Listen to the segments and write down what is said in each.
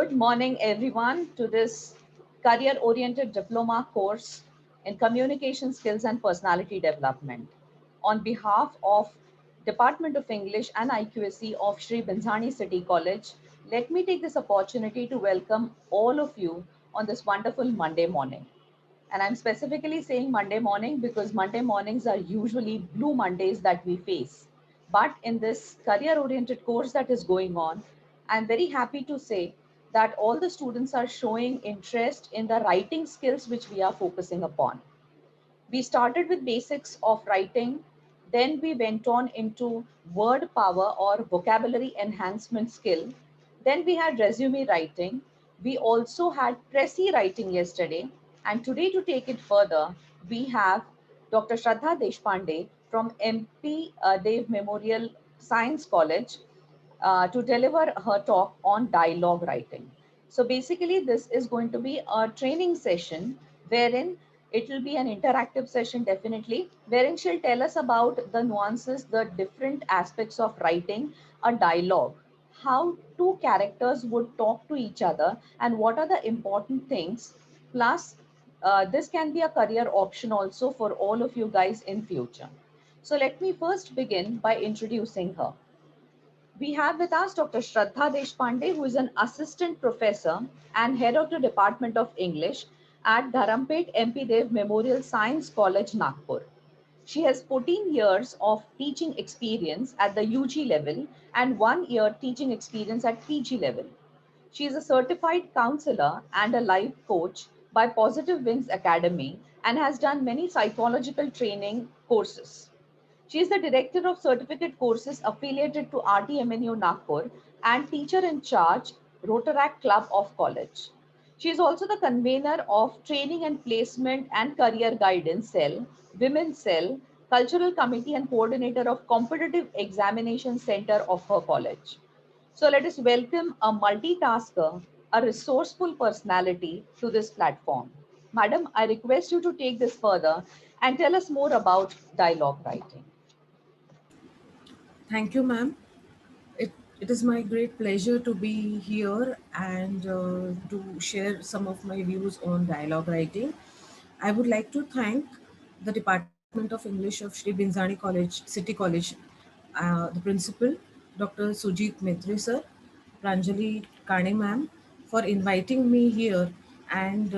Good morning, everyone, to this career oriented diploma course in communication skills and personality development. On behalf of Department of English and IQSC of Sri Binzani City College, let me take this opportunity to welcome all of you on this wonderful Monday morning. And I'm specifically saying Monday morning because Monday mornings are usually blue Mondays that we face. But in this career oriented course that is going on, I'm very happy to say that all the students are showing interest in the writing skills which we are focusing upon. We started with basics of writing, then we went on into word power or vocabulary enhancement skill. Then we had resume writing. We also had Pressy writing yesterday. And today, to take it further, we have Dr. Shraddha Deshpande from MP Dev Memorial Science College to deliver her talk on dialogue writing. So basically, this is going to be a training session wherein it will be an interactive session, definitely, wherein she'll tell us about the nuances, the different aspects of writing a dialogue, how two characters would talk to each other, and what are the important things. Plus, this can be a career option also for all of you guys in future. So let me first begin by introducing her. We have with us Dr. Shraddha Deshpande, who is an assistant professor and head of the Department of English at Dharampet MP Dev Memorial Science College, Nagpur. She has 14 years of teaching experience at the UG level and 1 year teaching experience at PG level. She is a certified counselor and a life coach by Positive Wings Academy and has done many psychological training courses. She is the director of certificate courses affiliated to RTMNU Nagpur and teacher in charge, Rotaract Club of College. She is also the convener of Training and Placement and Career Guidance Cell, Women's Cell, Cultural Committee and coordinator of Competitive Examination Center of her college. So let us welcome a multitasker, a resourceful personality to this platform. Madam, I request you to take this further and tell us more about dialogue writing. Thank you, ma'am. It is my great pleasure to be here and to share some of my views on dialogue writing. I would like to thank the Department of English of Sri Binzani College, City College, the principal, Dr. Sujit Maitre sir, Pranjali Kane ma'am, for inviting me here and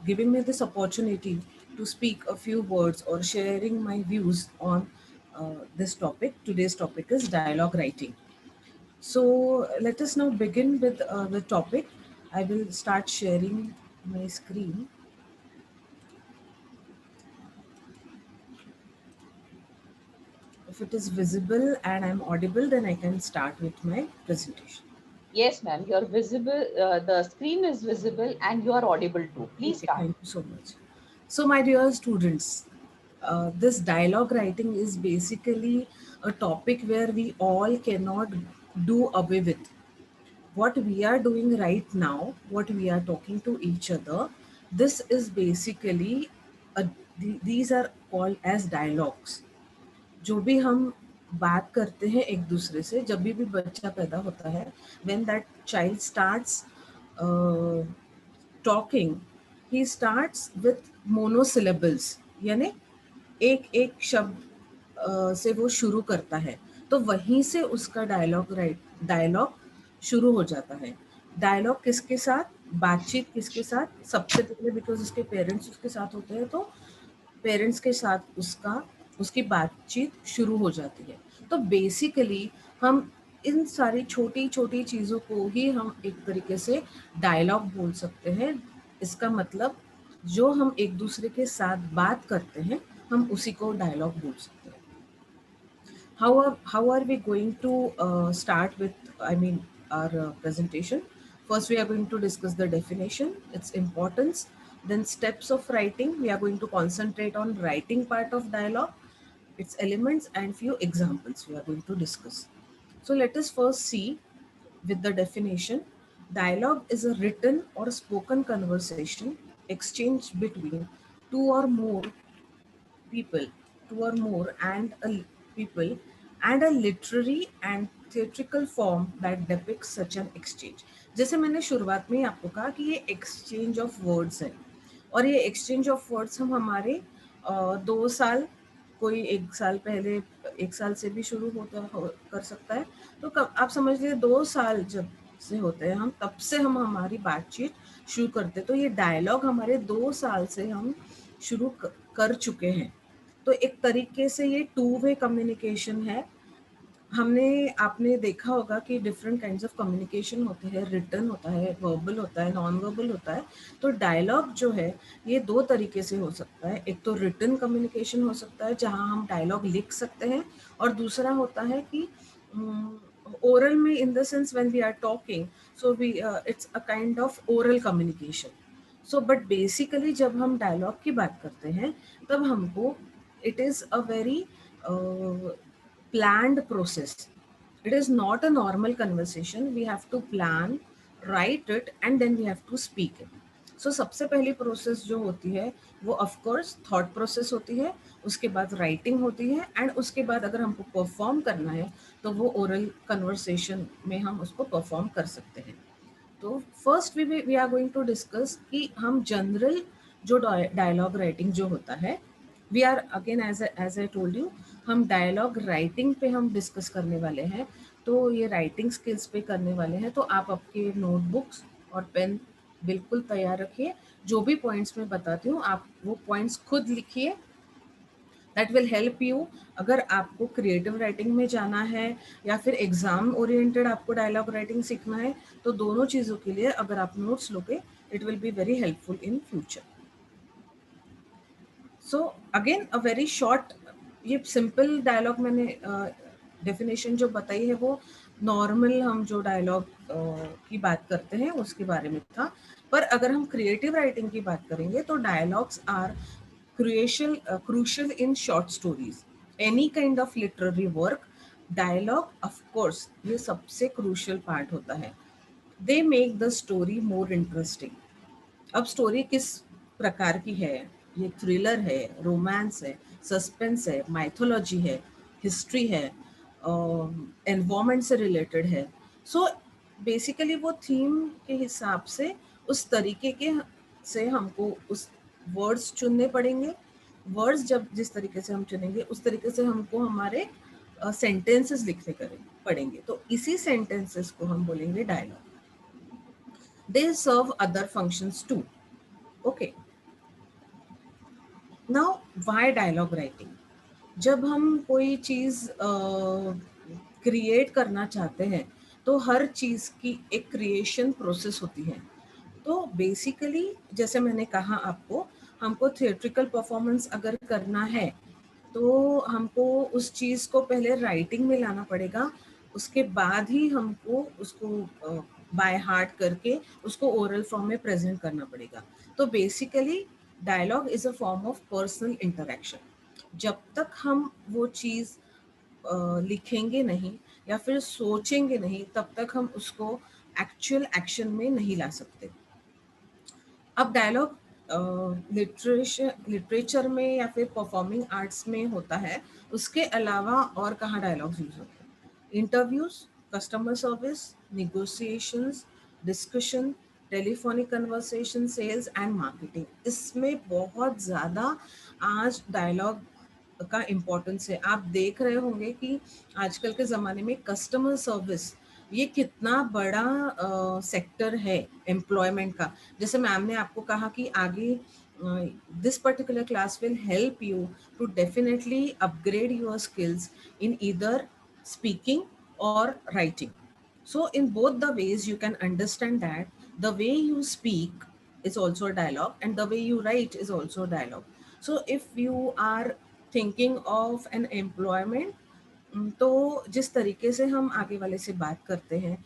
giving me this opportunity to speak a few words or sharing my views on this topic. Today's topic is dialogue writing. So let us now begin with the topic. I will start sharing my screen. If it is visible and I'm audible, then I can start with my presentation. Yes, ma'am, you're visible, the screen is visible and you are audible too. Please Okay, start. thank you so much. So, my dear students, this dialogue writing is basically a topic where we all cannot do away with. What we are doing right now, what we are talking to each other, this is basically, a, these are called as dialogues. जो भी हम बात करते हैं एक दूसरे से जब भी बच्चा पैदा होता है when that child starts talking, he starts with monosyllables, यानी एक एक शब्द से वो शुरू करता है, तो वहीं से उसका डायलॉग शुरू हो जाता है. डायलॉग किसके साथ, बातचीत किसके साथ, सबसे पहले बिकॉज उसके पेरेंट्स उसके साथ होते हैं, तो पेरेंट्स के साथ उसकी बातचीत शुरू हो जाती है. तो बेसिकली हम इन सारी छोटी छोटी चीज़ों को ही हम एक तरीके से डायलॉग बोल सकते हैं. इसका मतलब जो हम एक दूसरे के साथ बात करते हैं हम उसी को डायलॉग बोल सकते हैं. How are we going to start with, I mean, our presentation? First, we are going to discuss the definition, its importance, then steps of writing. We are going to concentrate on writing part of dialogue, its elements, and few examples we are going to discuss. So let us first see with the definition. Dialogue is a written or spoken conversation exchanged between two or more people, two or more and a people, and a literary and theatrical form that depicts such an exchange. जैसे मैंने शुरुआत में ही आपको कहा कि ये exchange of words है, और ये exchange of words हम हमारे 2 साल, कोई 1 साल पहले, 1 साल से भी शुरू कर सकता है। तो कब आप समझ लीजिए 2 साल जब से होते हैं हम, तब से हम हमारी बातचीत शुरू करते हैं। तो ये डायलॉग हमारे 2 साल से हम शुरू कर चुके हैं। तो एक तरीके से ये टू वे कम्युनिकेशन है। आपने देखा होगा कि डिफरेंट काइंड्स ऑफ कम्युनिकेशन होते हैं, रिटन होता है, वर्बल होता है, नॉन वर्बल होता है। तो डायलॉग जो है ये 2 तरीके से हो सकता है। एक तो रिटन कम्युनिकेशन हो सकता है जहां हम डायलॉग लिख सकते हैं, और दूसरा होता है कि ओरल में, in the sense when we are talking, so we it's a kind of oral communication. So but basically जब हम डायलॉग की बात करते हैं तब हमको it is a very planned process. It is not a normal conversation. We have to plan, write it, and then we have to speak it. So सबसे पहली प्रोसेस जो होती है वो ऑफ कोर्स थॉट प्रोसेस होती है, उसके बाद राइटिंग होती है, एंड उसके बाद अगर हमको परफॉर्म करना है तो वो ओरल कन्वर्सेशन में हम उसको परफॉर्म कर सकते हैं। तो first we are going to discuss कि हम जनरल जो डायलॉग राइटिंग जो होता है, we are again as I told you, हम डायलॉग राइटिंग पे हम डिस्कस करने वाले हैं। तो ये राइटिंग स्किल्स पे करने वाले हैं। तो आप आपके नोटबुक्स और पेन बिल्कुल तैयार रखिए। जो भी पॉइंट्स मैं बताती हूँ आप वो पॉइंट्स खुद लिखिए, दैट विल हेल्प यू। अगर आपको क्रिएटिव राइटिंग में जाना है या फिर एग्जाम ओरिएंटेड आपको डायलॉग राइटिंग सीखना है, तो दोनों चीज़ों के लिए अगर आप नोट्स लोगे, it will be very helpful in future. So again a very short, ये सिंपल डायलॉग मैंने डेफिनेशन जो बताई है वो नॉर्मल हम जो डायलॉग की बात करते हैं उसके बारे में था। पर अगर हम क्रिएटिव राइटिंग की बात करेंगे तो dialogues are crucial in short stories, any kind of literary work. Dialogue of course ये सबसे crucial part होता है। They make the story more interesting. अब स्टोरी किस प्रकार की है, ये थ्रिलर है, रोमांस है, सस्पेंस है, माइथोलॉजी है, हिस्ट्री है, एनवायरमेंट से रिलेटेड है। सो बेसिकली वो थीम के हिसाब से उस तरीके के से हमको उस वर्ड्स चुनने पड़ेंगे। वर्ड्स जब जिस तरीके से हम चुनेंगे उस तरीके से हमको हमारे सेंटेंसेस लिखने पड़ेंगे। तो इसी सेंटेंसेस को हम बोलेंगे dialogue. They serve other functions too. Okay. Now, why dialogue writing? जब हम कोई चीज़ क्रिएट करना चाहते हैं तो हर चीज़ की एक क्रिएशन प्रोसेस होती है। तो बेसिकली जैसे मैंने कहा आपको, हमको थिएट्रिकल परफॉर्मेंस अगर करना है तो हमको उस चीज़ को पहले राइटिंग में लाना पड़ेगा, उसके बाद ही हमको उसको बाय हार्ट करके उसको ओरल फॉर्म में प्रेजेंट करना पड़ेगा। तो basically dialogue is a form of personal interaction. जब तक हम वो चीज़ लिखेंगे नहीं या फिर सोचेंगे नहीं, तब तक हम उसको एक्चुअल एक्शन में नहीं ला सकते। अब डायलॉग लिटरेचर में या फिर परफॉर्मिंग आर्ट्स में होता है, उसके अलावा और कहाँ डायलॉग्स यूज होते हैं? Interviews, customer service, negotiations, discussion, telephonic conversation, sales and marketing. इसमें बहुत ज़्यादा आज डायलॉग का इम्पोर्टेंस है। आप देख रहे होंगे कि आजकल के ज़माने में कस्टमर सर्विस ये कितना बड़ा सेक्टर है एम्प्लॉयमेंट का। जैसे मैम ने आपको कहा कि आगे this particular class will help you to definitely upgrade your skills in either speaking or writing. So in both the ways you can understand that the way you speak is also a dialogue and the way you write is also a dialogue. So if you are thinking of an employment, तो जिस तरीके से हम आगे वाले से बात करते हैं,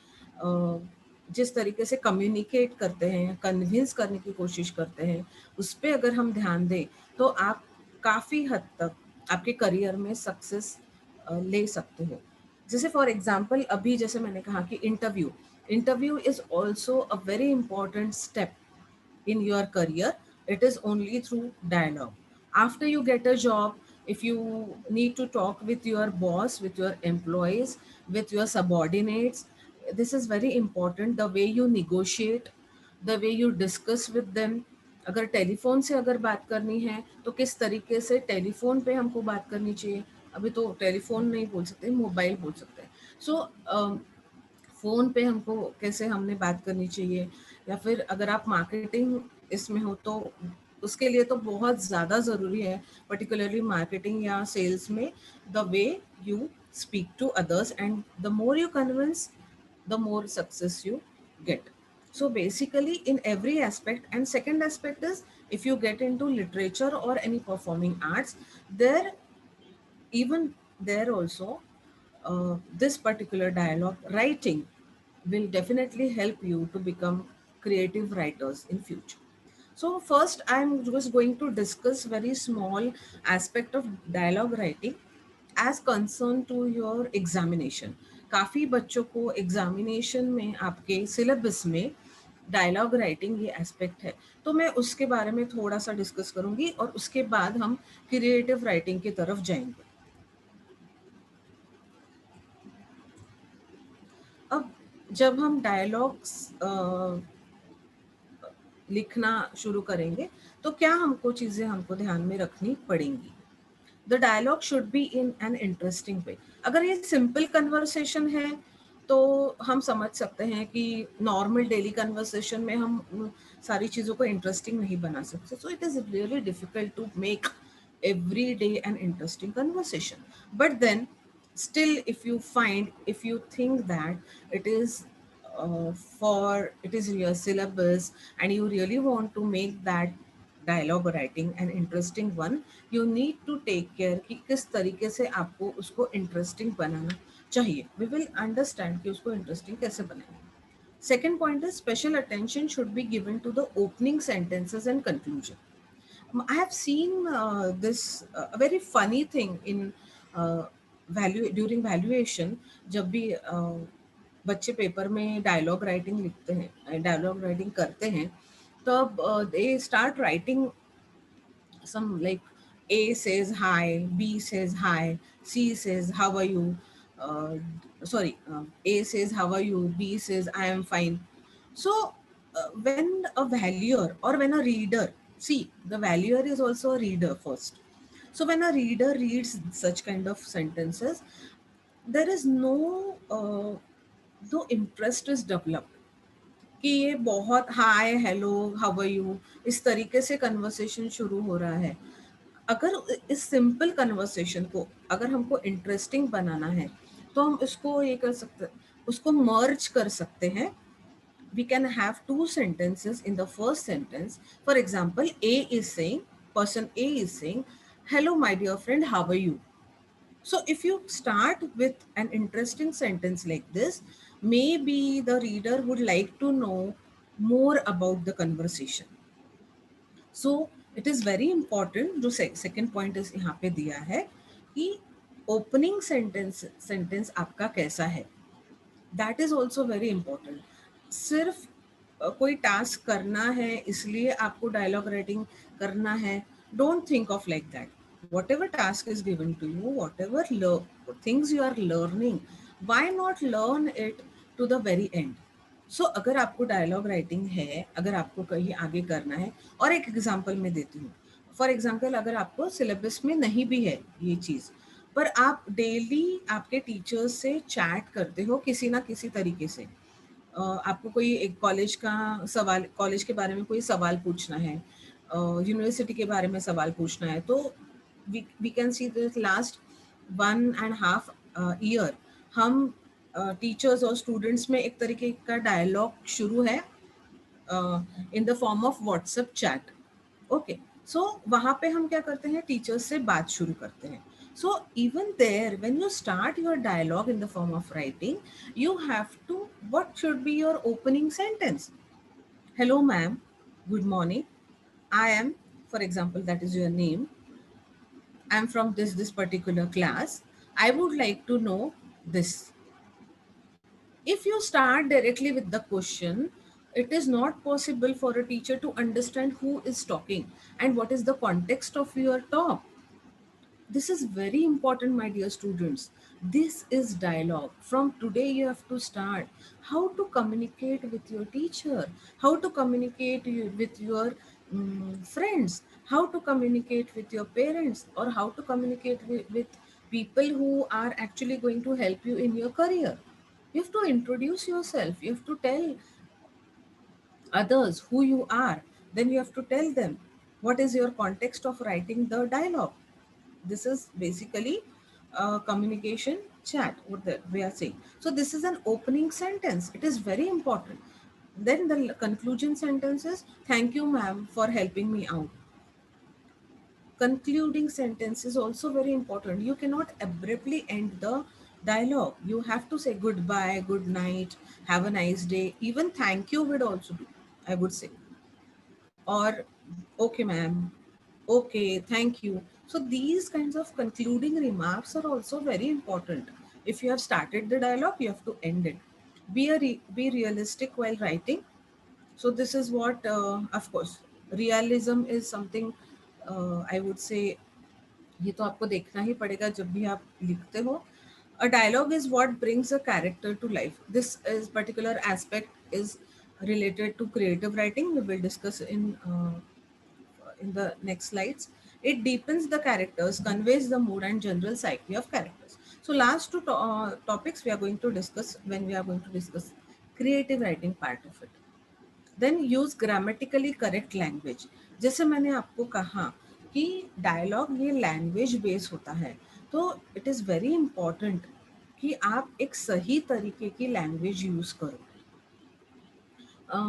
जिस तरीके से कम्युनिकेट करते हैं, कन्विंस करने की कोशिश करते हैं, उस पर अगर हम ध्यान दें तो आप काफ़ी हद तक आपके करियर में सक्सेस ले सकते हो। जैसे फॉर एग्जांपल अभी जैसे मैंने कहा कि interview is also a very important step in your career. It is only through dialogue. After you get a job, if you need to talk with your boss, with your employees, with your subordinates, this is very important. The way you negotiate, the way you discuss with them. अगर telephone से अगर बात करनी है तो किस तरीके से टेलीफोन पे हमको बात करनी चाहिए. अभी तो टेलीफोन नहीं बोल सकते, मोबाइल बोल सकते हैं. सो फ़ोन पे हमको कैसे हमने बात करनी चाहिए, या फिर अगर आप मार्केटिंग इसमें हो तो उसके लिए तो बहुत ज़्यादा ज़रूरी है, पर्टिकुलरली मार्केटिंग या सेल्स में, the way you speak to others, and the more you convince, the more success you get. So basically in every aspect. And second aspect is, if you get into literature or any performing arts, there, even there also, this particular dialogue writing will definitely help you to become creative writers in future. So first I'm just going to discuss very small aspect of dialogue writing as concern to your examination. काफ़ी बच्चों को examination में आपके syllabus में dialogue writing ये aspect है, तो मैं उसके बारे में थोड़ा सा डिस्कस करूंगी और उसके बाद हम क्रिएटिव राइटिंग की तरफ जाएंगे. अब जब हम डायलॉग्स लिखना शुरू करेंगे तो क्या हमको चीज़ें हमको ध्यान में रखनी पड़ेंगी. The dialogue should be in an interesting way. अगर ये सिंपल कन्वर्सेशन है तो हम समझ सकते हैं कि नॉर्मल डेली कन्वर्सेशन में हम सारी चीज़ों को इंटरेस्टिंग नहीं बना सकते. So it is really difficult to make every day an interesting conversation. But then still, if you think that it is it is your syllabus and you really want to make that dialogue writing and interesting one, you need to take care कि किस तरीके से आपको उसको interesting बनाना चाहिए. We will understand कि उसको interesting कैसे बनाएंगे. Second point is, special attention should be given to the opening sentences and conclusion. I have seen this very funny thing in during valuation. जब भी बच्चे पेपर में डायलॉग राइटिंग लिखते हैं, डायलॉग राइटिंग करते हैं, तब they start writing some like A says hi, B says hi, C says how are you, uh, A says how are you, B says I am fine. So when a valuer or when a reader, see, the valuer is also a reader first. So when a reader reads such kind of sentences, there is no interest is developed कि ये बहुत hi hello how are you इस तरीके से conversation शुरू हो रहा है. अगर इस सिंपल कन्वर्सेशन को अगर हमको इंटरेस्टिंग बनाना है तो हम इसको ये कर सकते, उसको मर्ज कर सकते हैं. We can have two sentences. In the first sentence, for example, person A is saying, hello my dear friend, how are you? So if you start with an interesting sentence like this, maybe the reader would like to know more about the conversation. So it is very important. जो second point is यहाँ पे दिया है कि opening sentence आपका कैसा है. That is also very important. सिर्फ कोई टास्क करना है इसलिए आपको डायलॉग राइटिंग करना है, don't think of like that. whatever task is given to you, whatever things you are learning, why not learn it to the very end. So अगर आपको डायलॉग राइटिंग है, अगर आपको कहीं आगे करना है, और एक एग्जांपल मैं देती हूँ. फॉर एग्जांपल, अगर आपको सिलेबस में नहीं भी है ये चीज़, पर आप डेली आपके टीचर्स से चैट करते हो किसी ना किसी तरीके से, आपको कोई एक कॉलेज के बारे में कोई सवाल पूछना है, यूनिवर्सिटी के बारे में सवाल पूछना है, तो we can see this last 1.5 year हम टीचर्स और स्टूडेंट्स में एक तरीके का डायलॉग शुरू है in the form of WhatsApp chat. Okay, so वहाँ पे हम क्या करते हैं, टीचर्स से बात शुरू करते हैं. So even there, when you start your dialogue in the form of writing, you have to, what should be your opening sentence? Hello ma'am, good morning. I am, for example, that is your name. I am from this particular class. I would like to know this. If you start directly with the question, it is not possible for a teacher to understand who is talking and what is the context of your talk. This is very important, my dear students. This is dialogue. From today you have to start how to communicate with your teacher, how to communicate with your friends, how to communicate with your parents, or how to communicate with people who are actually going to help you in your career. You have to introduce yourself, you have to tell others who you are, then you have to tell them what is your context of writing the dialogue. This is basically a communication chat, what we are saying. So this is an opening sentence, it is very important. Then the conclusion sentence is, thank you ma'am for helping me out. Concluding sentence is also very important. You cannot abruptly end the dialogue. You have to say goodbye, good night, have a nice day. Even thank you would also do, I would say. Or okay ma'am, okay, thank you. So these kinds of concluding remarks are also very important. If you have started the dialogue, you have to end it. Be realistic while writing. So this is what, of course, realism is something, I would say, ये तो आपको देखना ही पड़ेगा जब भी आप लिखते हो. A dialogue is what brings a character to life. This is particular aspect is related to creative writing. We will discuss in the next slides. It deepens the characters, conveys the mood and general psyche of characters. So last two topics we are going to discuss when we are going to discuss creative writing part of it. Then use grammatically correct language. जैसे मैंने आपको कहा कि dialogue ये language base होता है, तो it is very important कि आप एक सही तरीके की लैंग्वेज यूज़ करो.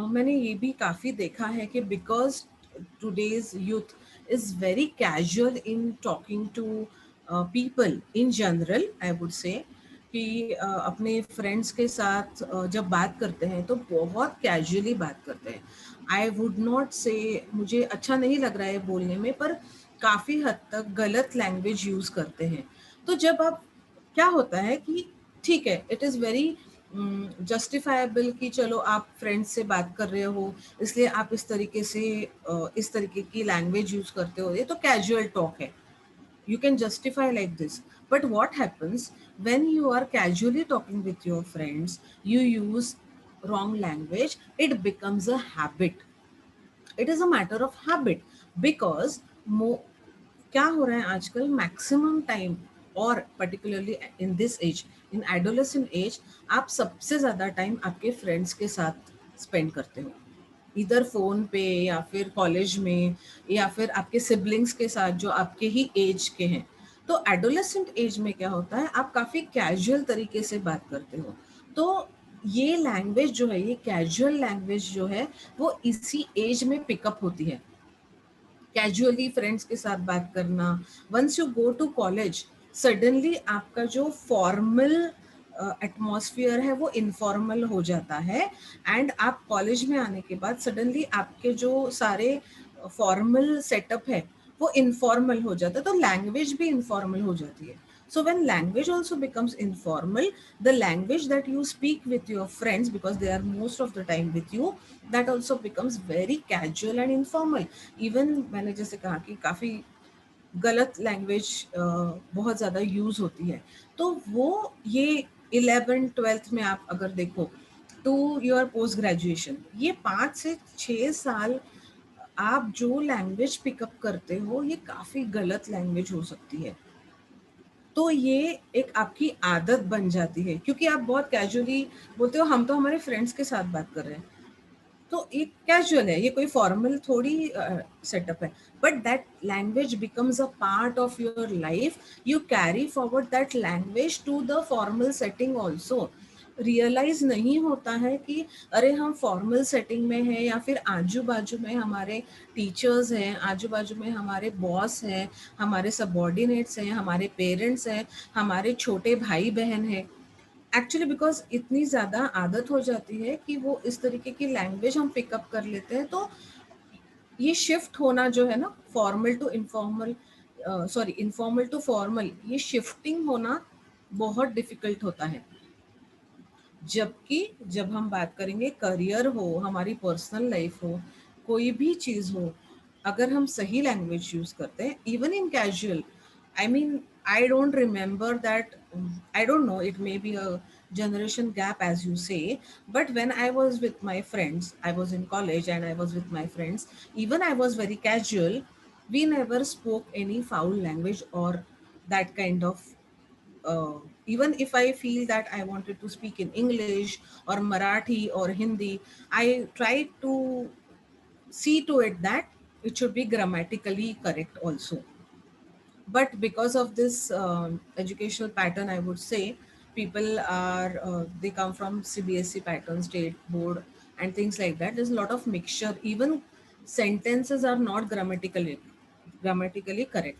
मैंने ये भी काफ़ी देखा है कि because today's youth is very casual in talking to people in general, I would say कि अपने फ्रेंड्स के साथ जब बात करते हैं तो बहुत कैजुअली बात करते हैं. आई वुड नॉट से, मुझे अच्छा नहीं लग रहा है बोलने में, पर काफ़ी हद तक गलत लैंग्वेज यूज़ करते हैं. तो जब आप, क्या होता है कि ठीक है, इट इज़ वेरी जस्टिफाइबल कि चलो आप फ्रेंड्स से बात कर रहे हो इसलिए आप इस तरीके से इस तरीके की लैंग्वेज यूज़ करते हो, ये तो कैजुअल टॉक है. You can justify like this. But what happens when you are casually talking with your friends, you use wrong language, it becomes a habit. It is a matter of habit. Because क्या हो रहा है आजकल, maximum time, और particularly in this age, in adolescent age, आप सबसे ज़्यादा time आपके फ्रेंड्स के साथ स्पेंड करते हो, इधर फोन पे या फिर कॉलेज में या फिर आपके सिबलिंग्स के साथ जो आपके ही एज के हैं. तो एडोलेसेंट एज में क्या होता है, आप काफ़ी कैजुअल तरीके से बात करते हो. तो ये लैंग्वेज जो है, ये कैजुअल लैंग्वेज जो है, वो इसी एज में पिकअप होती है. कैजुअली फ्रेंड्स के साथ बात करना. Once you go to college, suddenly आपका जो फॉर्मल एटमॉस्फेयर है वो इनफॉर्मल हो जाता है. एंड आप कॉलेज में आने के बाद सडनली आपके जो सारे फॉर्मल सेटअप है वो इनफॉर्मल हो जाता है, तो लैंग्वेज भी इनफॉर्मल हो जाती है. So when language also becomes informal, the language that you speak with your friends, because they are most of the time with you, that also becomes very casual and informal. Even मैंने जैसे कहा कि काफ़ी गलत language बहुत ज़्यादा use होती है. तो वो ये 11th-12th में आप अगर देखो टू योर पोस्ट ग्रेजुएशन, ये 5 से 6 साल आप जो लैंग्वेज पिकअप करते हो, ये काफ़ी गलत लैंग्वेज हो सकती है. तो ये एक आपकी आदत बन जाती है, क्योंकि आप बहुत कैजुअली बोलते हो, हम तो हमारे फ्रेंड्स के साथ बात कर रहे हैं, तो ये कैजुअल है, ये कोई फॉर्मल थोड़ी सेटअप है. But that language becomes a part of your life. You carry forward that language to the formal setting also. Realise नहीं होता है कि अरे हम फॉर्मल सेटिंग में हैं, या फिर आजू बाजू में हमारे टीचर्स हैं, आजू बाजू में हमारे बॉस हैं, हमारे सबॉर्डिनेट्स हैं, हमारे पेरेंट्स हैं, हमारे छोटे भाई बहन हैं. एक्चुअली बिकॉज इतनी ज़्यादा आदत हो जाती है कि वो इस तरीके की लैंग्वेज हम पिकअप कर लेते हैं, तो ये शिफ्ट होना जो है ना, formal to informal, sorry informal to formal, ये शिफ्टिंग होना बहुत डिफिकल्ट होता है. जबकि जब हम बात करेंगे करियर हो, हमारी पर्सनल लाइफ हो, कोई भी चीज़ हो, अगर हम सही लैंग्वेज यूज़ करते हैं, even in casual, I mean, I don't remember that. I don't know, it may be a generation gap as you say, but when I was with my friends, I was in college and I was with my friends, even I was very casual. We never spoke any foul language or that kind of uh, even if I feel that I wanted to speak in English or Marathi or Hindi, I try to see to it that it should be grammatically correct also. But because of this educational pattern, I would say people are they come from CBSE pattern, state board, and things like that. There's a lot of mixture. Even sentences are not grammatically correct.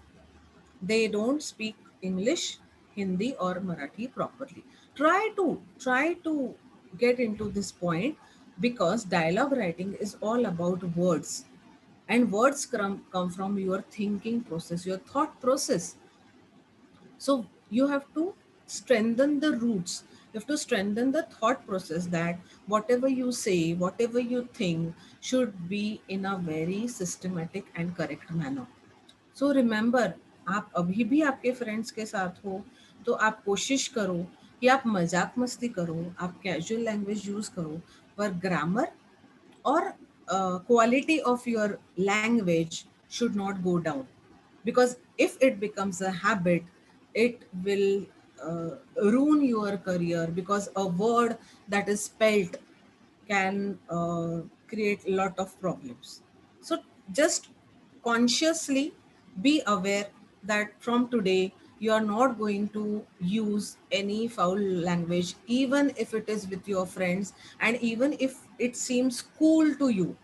They don't speak English, Hindi or Marathi properly. Try to get into this point, because dialogue writing is all about words, and words come from your thinking process, your thought process. So you have to strengthen the roots. You have to strengthen the thought process, that whatever you say, whatever you think should be in a very systematic and correct manner. So remember, आप अभी भी आपके friends के साथ हो तो आप कोशिश करो कि आप मजाक मस्ती करो, आप कैजुअल लैंग्वेज यूज करो, पर grammar or quality of your language should not go down, because if it becomes a habit, it will ruin your career, because a word that is spelt can create a lot of problems. So just consciously be aware that from today you are not going to use any foul language, even if it is with your friends, and even if it seems cool to you,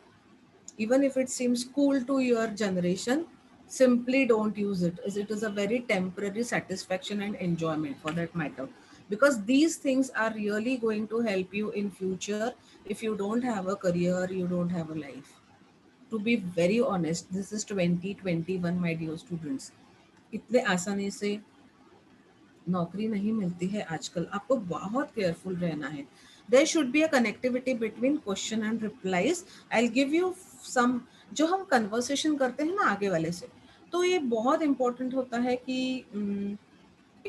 even if it seems cool to your generation, simply don't use it, as it is a very temporary satisfaction and enjoyment for that matter, because these things are really going to help you in future. If you don't have a career, you don't have a life. To be very honest, this is 2021, my dear students. इतने आसानी से नौकरी नहीं मिलती है आजकल, आपको बहुत केयरफुल रहना है. There should be a connectivity between question and replies. I give you some, जो हम कन्वर्सेशन करते हैं ना आगे वाले से, तो ये बहुत इंपॉर्टेंट होता है कि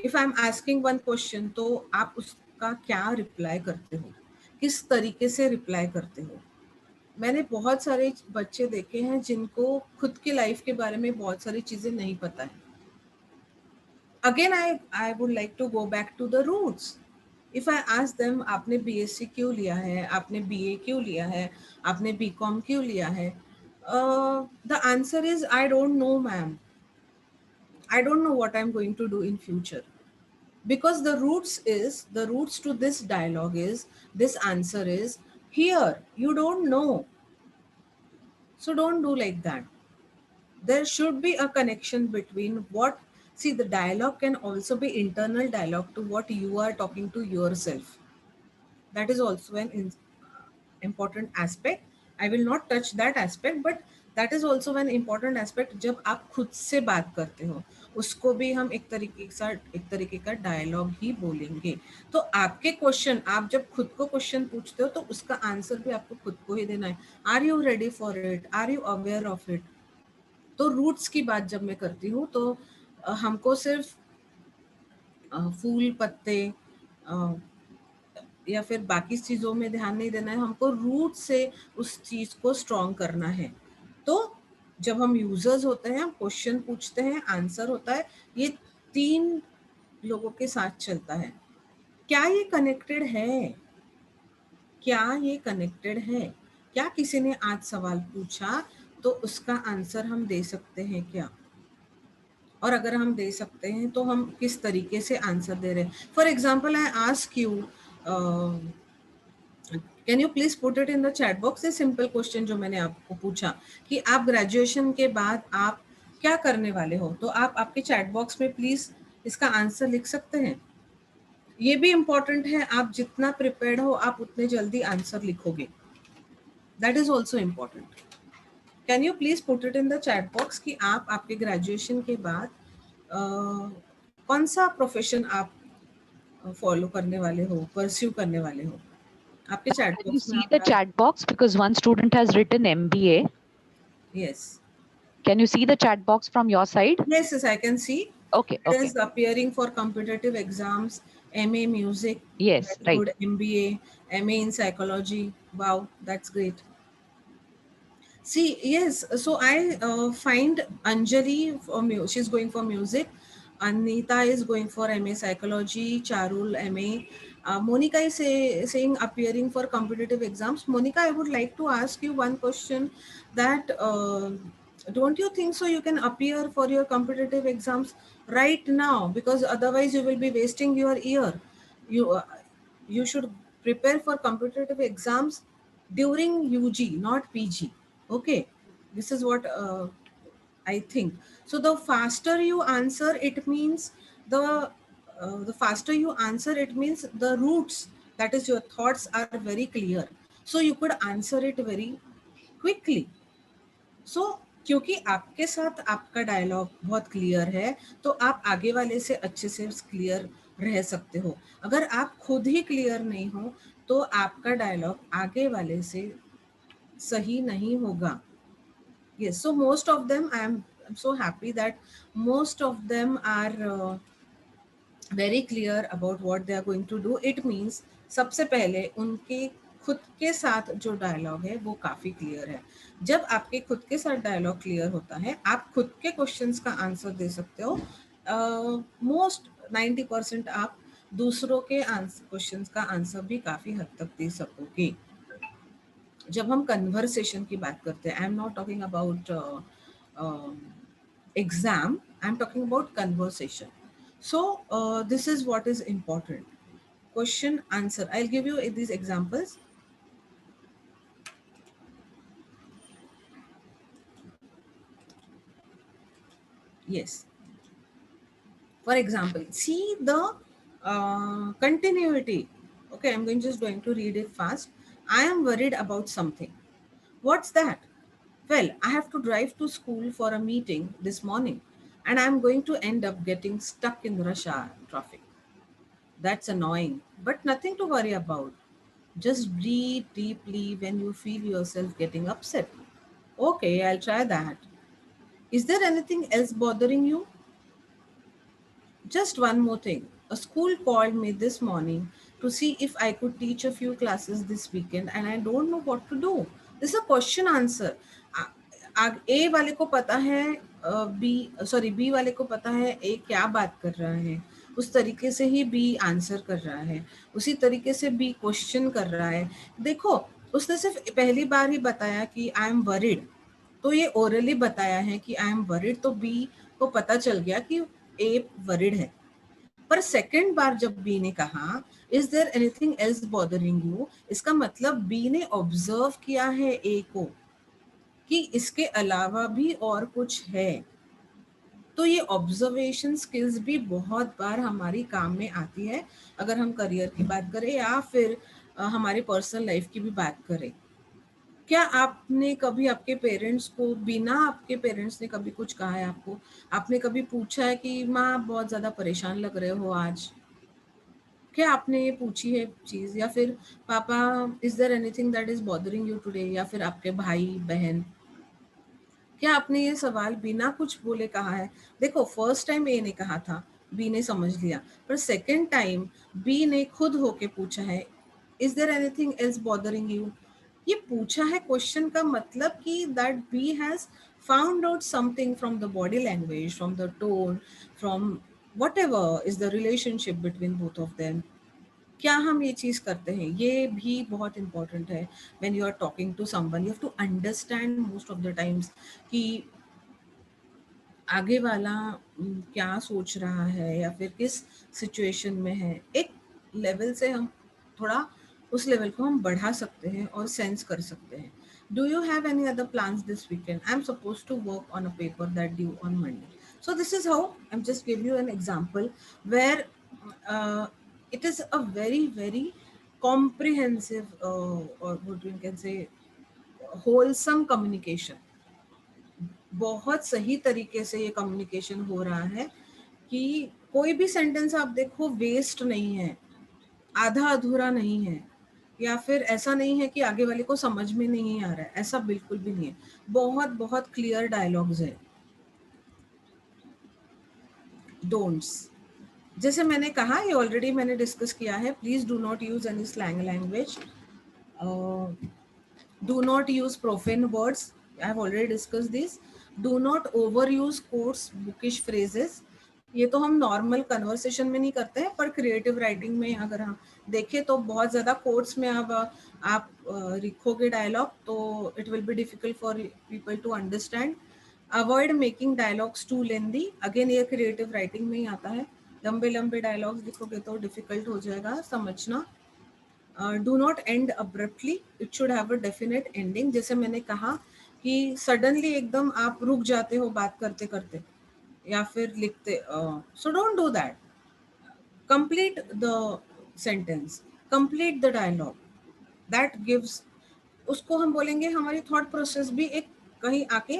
if I am asking one question, तो आप उसका क्या रिप्लाई करते हो, किस तरीके से रिप्लाई करते हो. मैंने बहुत सारे बच्चे देखे हैं जिनको खुद की लाइफ के बारे में बहुत सारी चीजें नहीं पता है. Again, I would like to go back to the roots. If I ask them, आपने BSc क्यों लिया है, आपने BA क्यों लिया है, आपने BCom क्यों लिया है, the answer is I don't know, ma'am. I don't know what I'm going to do in future. Because the roots to this dialogue is, this answer is here. You don't know. So don't do like that. There should be a connection between what, see, the dialogue can also be internal dialogue to what you are talking to yourself. That is also an important aspect. I will not touch that aspect, but that is also an important aspect. जब आप खुद से बात करते हो, उसको भी हम एक तरीके का डायलॉग ही बोलेंगे. तो आपके क्वेश्चन, आप जब खुद को क्वेश्चन पूछते हो, तो उसका आंसर भी आपको खुद को ही देना है. Are you ready for it, are you aware of it. तो रूट्स की बात जब मैं करती हूँ, तो हमको सिर्फ फूल पत्ते या फिर बाकी चीज़ों में ध्यान नहीं देना है, हमको रूट से उस चीज़ को स्ट्रॉन्ग करना है. तो जब हम यूजर्स होते हैं, हम क्वेश्चन पूछते हैं, आंसर होता है, ये 3 लोगों के साथ चलता है. क्या ये कनेक्टेड है, क्या ये कनेक्टेड है, क्या किसी ने आज सवाल पूछा तो उसका आंसर हम दे सकते हैं क्या, और अगर हम दे सकते हैं तो हम किस तरीके से आंसर दे रहे हैं. For example, I ask you, can you please put it in the chat box. ये सिंपल क्वेश्चन जो मैंने आपको पूछा कि आप ग्रेजुएशन के बाद आप क्या करने वाले हो, तो आप आपके चैट बॉक्स में प्लीज इसका आंसर लिख सकते हैं. ये भी इम्पोर्टेंट है, आप जितना प्रिपेयर्ड हो आप उतने जल्दी आंसर लिखोगे. That is also important. Can you please put it in the chat box कि आप आपके ग्रेजुएशन के बाद कौन सा प्रोफेशन आप फॉलो करने वाले हो, परस्यू करने वाले हो. आपके चैट Can you बॉक्स में see the chat box? Because one student has written MBA. Yes. Can you see the chat box from your side? Yes, I can see. Okay, It okay. is appearing for competitive exams, MA Music, Yes, very right. good, MBA, MA in Psychology. Wow, that's great. See, yes, so I find Anjali for she's going for music. Anita is going for MA Psychology. Charul MA. Monica is saying appearing for competitive exams. Monica, I would like to ask you one question. That don't you think so? You can appear for your competitive exams right now, because otherwise you will be wasting your year. You you should prepare for competitive exams during UG, not PG. Okay, this is what I think. So the faster you answer, it means the faster you answer, it means the roots, that is your thoughts are very clear. So you could answer it very quickly. सो क्योंकि आपके साथ आपका dialogue बहुत clear है, तो आप आगे वाले से अच्छे से क्लियर रह सकते हो. अगर आप खुद ही क्लियर नहीं हो, तो आपका डायलॉग आगे वाले से सही नहीं होगा. Yes, so most of them, I'm so happy that most of them are very clear about what they are going to do. It means सबसे पहले उनके खुद के साथ जो डायलॉग है वो काफ़ी क्लियर है. जब आपके खुद के साथ डायलॉग क्लियर होता है, आप खुद के क्वेश्चंस का आंसर दे सकते हो. मोस्ट 90% आप दूसरों के क्वेश्चंस का आंसर भी काफ़ी हद तक दे सकोगे. जब हम कन्वर्सेशन की बात करते हैं, I am not talking about exam, I am talking about conversation. So this is what is important. Question answer, I'll give you these examples. Yes, for example, see the continuity. Okay, I'm going to read it fast. I am worried about something. What's that? Well, I have to drive to school for a meeting this morning, and I'm going to end up getting stuck in rush hour traffic. That's annoying, but nothing to worry about. Just breathe deeply when you feel yourself getting upset. Okay, I'll try that. Is there anything else bothering you? Just one more thing. A school called me this morning to see if I could teach a few classes this weekend, and I don't know what to do. This is a question answer. ए वाले को पता है B वाले को पता है ए क्या बात कर रहा है, उस तरीके से ही बी आंसर कर रहा है, उसी तरीके से बी क्वेश्चन कर रहा है. देखो, उसने सिर्फ पहली बार ही बताया कि आई एम वरिड, तो ये ओरली बताया है कि आई एम वरिड, तो बी को पता चल गया कि ए वरिड है. पर सेकंड बार जब बी ने कहा is there anything else bothering you, इसका मतलब बी ने ऑब्जर्व किया है ए को कि इसके अलावा भी और कुछ है. तो ये ऑब्जर्वेशन स्किल्स भी बहुत बार हमारी काम में आती है, अगर हम करियर की बात करें या फिर हमारी पर्सनल लाइफ की भी बात करें. क्या आपने कभी आपके पेरेंट्स को, बिना आपके पेरेंट्स ने कभी कुछ कहा है आपको, आपने कभी पूछा है कि माँ बहुत ज़्यादा परेशान लग रहे हो आज? क्या आपने ये पूछी है चीज़? या फिर पापा is there anything that is bothering you today? या फिर आपके भाई बहन, क्या आपने ये सवाल बिना कुछ बोले कहा है? देखो, फर्स्ट टाइम ए ने कहा था, बी ने समझ लिया, पर सेकंड टाइम बी ने खुद होके पूछा है, is there anything else bothering you? ये पूछा है क्वेश्चन का मतलब कि that B has found out something from the body language, from the tone, from whatever is the relationship between both of them. क्या हम ये चीज़ करते हैं, ये भी बहुत इंपॉर्टेंट है. When you are talking to someone, you have to understand most of the times कि आगे वाला क्या सोच रहा है या फिर किस सिचुएशन में है. एक लेवल से हम थोड़ा उस लेवल को हम बढ़ा सकते हैं और सेंस कर सकते हैं. Do you have any other plans this weekend? I am suppose to work on a paper that due on Monday. So this is how I'm just give you an example where it is a very very comprehensive or what you can say wholesome communication. बहुत सही तरीके से ये communication हो रहा है कि कोई भी सेंटेंस आप देखो वेस्ट नहीं है, आधा अधूरा नहीं है, या फिर ऐसा नहीं है कि आगे वाले को समझ में नहीं आ रहा है, ऐसा बिल्कुल भी नहीं है. बहुत बहुत क्लियर डायलॉग्स है. डोंट्स, जैसे मैंने कहा, ये ऑलरेडी मैंने डिस्कस किया है, please do not use any slang language, do not use profane words, I have already discuss this, do not over use quotes, bookish phrases, ये तो हम नॉर्मल कन्वर्सेशन में नहीं करते हैं, पर क्रिएटिव राइटिंग में अगर हम देखें तो बहुत ज़्यादा कोट्स में अब आप लिखोगे डायलॉग तो it will be difficult for people to understand. Avoid making dialogues too lengthy, again ये क्रिएटिव राइटिंग में ही आता है, लंबे लंबे डायलॉग्स लिखोगे तो डिफिकल्ट हो जाएगा समझना। Do not and abruptly, it should have a definite ending, जैसे मैंने कहा कि सडनली एकदम आप रुक जाते हो बात करते करते या फिर लिखते, so don't do that, complete the sentence, complete the dialogue, that gives, उसको हम बोलेंगे हमारी थॉट प्रोसेस भी एक कहीं आके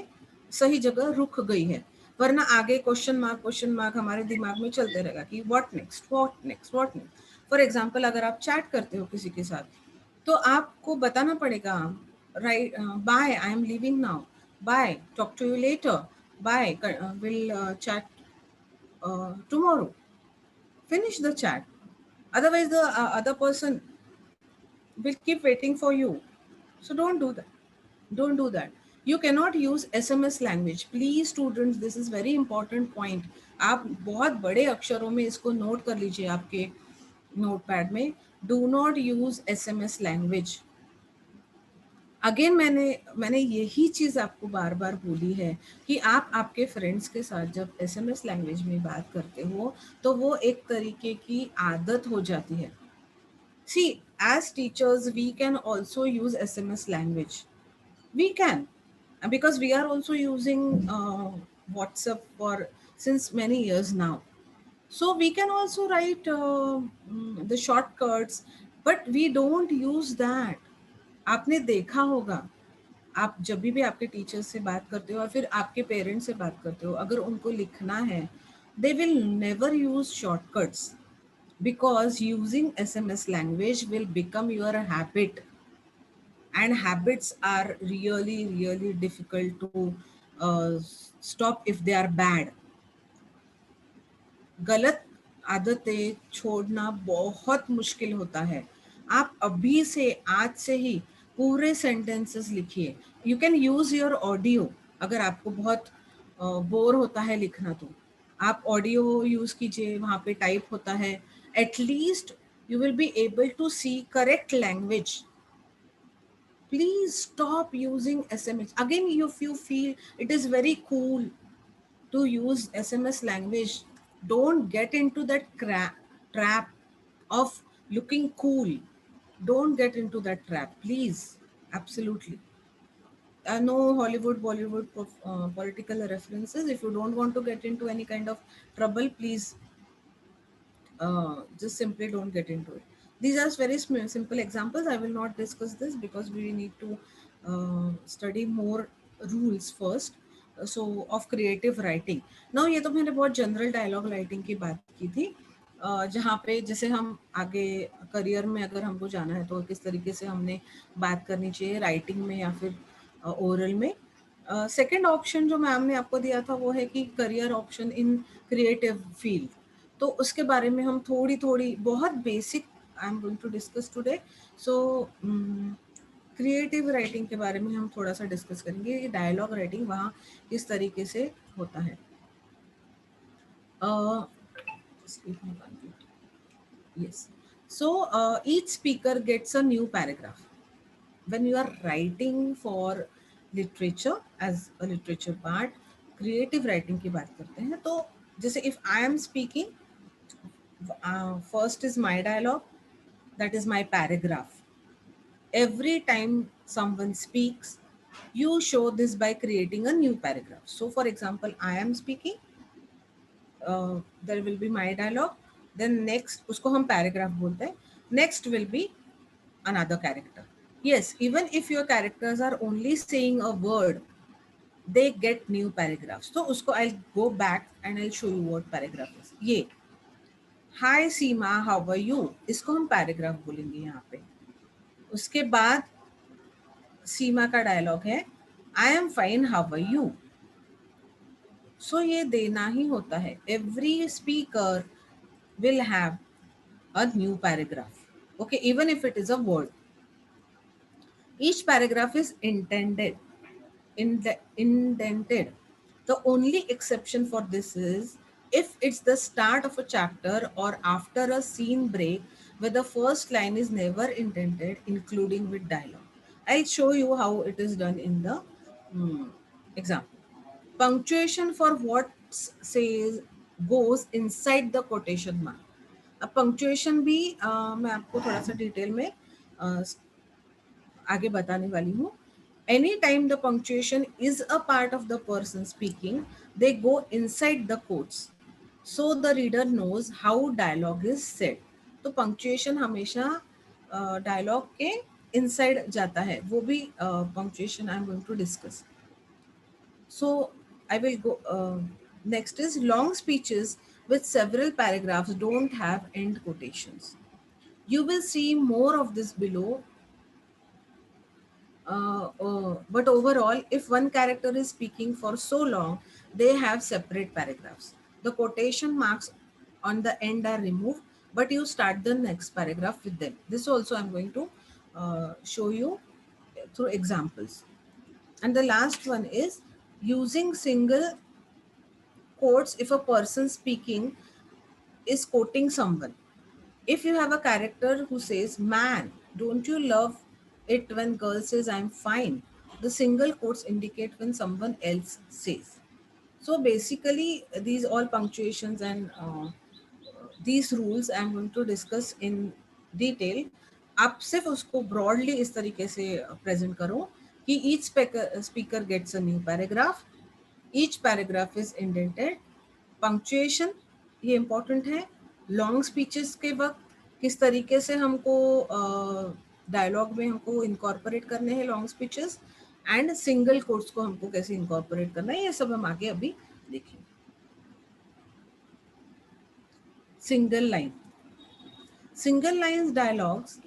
सही जगह रुक गई है, वरना आगे क्वेश्चन मार्क हमारे दिमाग में चलते रहेगा कि what next what next what next. For example अगर आप चैट करते हो किसी के साथ तो आपको बताना पड़ेगा, right, bye, I am leaving now, bye, talk to you later, bye, will chat tomorrow, finish the chat, otherwise the other person will keep waiting for you, so don't do that. You cannot use SMS language, please students, this is very important point, आप बहुत बड़े अक्षरों में इसको note कर लीजिए आपके notepad में, do not use SMS language। Again मैंने यही चीज आपको बार बार बोली है कि आप आपके फ्रेंड्स के साथ जब SMS लैंग्वेज में बात करते हो तो वो एक तरीके की आदत हो जाती है। See, as teachers we can also use SMS language, we can, because we are also using WhatsApp for since many years now, so we can also write the shortcuts, but we don't use that। आपने देखा होगा, आप जब भी आपके teacher से बात करते हो या फिर आपके पेरेंट्स से बात करते हो, अगर उनको लिखना है they will never use shortcuts, because using SMS language will become your habit, and habits are really really difficult to stop if they are bad। गलत आदतें छोड़ना बहुत मुश्किल होता है। आप अभी से आज से ही पूरे सेंटेंसेस लिखिए। You can use your audio, अगर आपको बहुत बोर होता है लिखना तो आप ऑडियो यूज कीजिए, वहाँ पे टाइप होता है, at least you will be able to see correct language. Please stop using SMS. Again, if you feel it is very cool to use SMS language, don't get into that trap of looking cool. Don't get into that trap, please. Absolutely. No Hollywood, Bollywood, political references. If you don't want to get into any kind of trouble, please just simply don't get into it. These are very simple examples. I will not discuss this because we need to study more rules first. So of creative writing. Now ये तो मैंने बहुत general dialogue writing की बात की थी, जहाँ पे जैसे हम आगे करियर में अगर हमको जाना है तो किस तरीके से हमने बात करनी चाहिए राइटिंग में या फिर ओरल में। सेकेंड ऑप्शन जो मैम ने आपको दिया था वो है कि career option in creative field, तो उसके बारे में हम थोड़ी बहुत basic I am going to discuss today. So creative writing के बारे में हम थोड़ा सा डिस्कस करेंगे कि डायलॉग राइटिंग वहाँ किस तरीके से होता है। Yes, so each speaker gets a new paragraph when you are writing for literature as a literature part। creative writing की बात करते हैं तो जैसे if I am speaking, first is my dialogue, that is my paragraph। every time someone speaks, you show this by creating a new paragraph। so for example, I am speaking, there will be my dialogue, then next उसको हम paragraph बोलते हैं, next will be another character। yes, even if your characters are only saying a word, they get new paragraphs। तो उसको I'll go back and I'll show you what paragraph is। ये हाय सीमा how are you, इसको हम paragraph बोलेंगे यहाँ पे। उसके बाद सीमा का डायलॉग है I am fine how are you. So ये देना ही होता है. Every speaker will have a new paragraph. Okay, even if it is a word. Each paragraph is indented. The only exception for this is if it's the start of a chapter or after a scene break where the first line is never indented, including with dialogue. I'll show you how it is done in the example. Punctuation for what says goes inside the quotation mark. अब punctuation भी मैं आपको थोड़ा सा detail में आगे बताने वाली हूँ. Any time the punctuation is a part of the person speaking, they go inside the quotes, so the reader knows how dialogue is said. तो पंक्चुएशन हमेशा डायलॉग के इनसाइड जाता है, वो भी punctuation I am going to discuss. So I will go. Next is long speeches with several paragraphs don't have end quotations. You will see more of this below. But overall, if one character is speaking for so long, they have separate paragraphs. The quotation marks on the end are removed, but you start the next paragraph with them. This also I'm going to show you through examples. And the last one is using single quotes if a person speaking is quoting someone. If you have a character who says, "Man, don't you love it when girl says I'm fine?" The single quotes indicate when someone else says. So basically, these all punctuations and these rules I'm going to discuss in detail. आप सिर्फ उसको broadly इस तरीके से present करो कि each speaker gets a new paragraph. Each paragraph is indented. Punctuation ये important है. Long speeches के वक्त किस तरीके से हमको डायलॉग में हमको इनकॉर्पोरेट करने हैं long speeches, and single quotes को हमको कैसे इनकॉर्पोरेट करना है, ये सब हम आगे अभी देखेंगे. Single line. Single line dialogues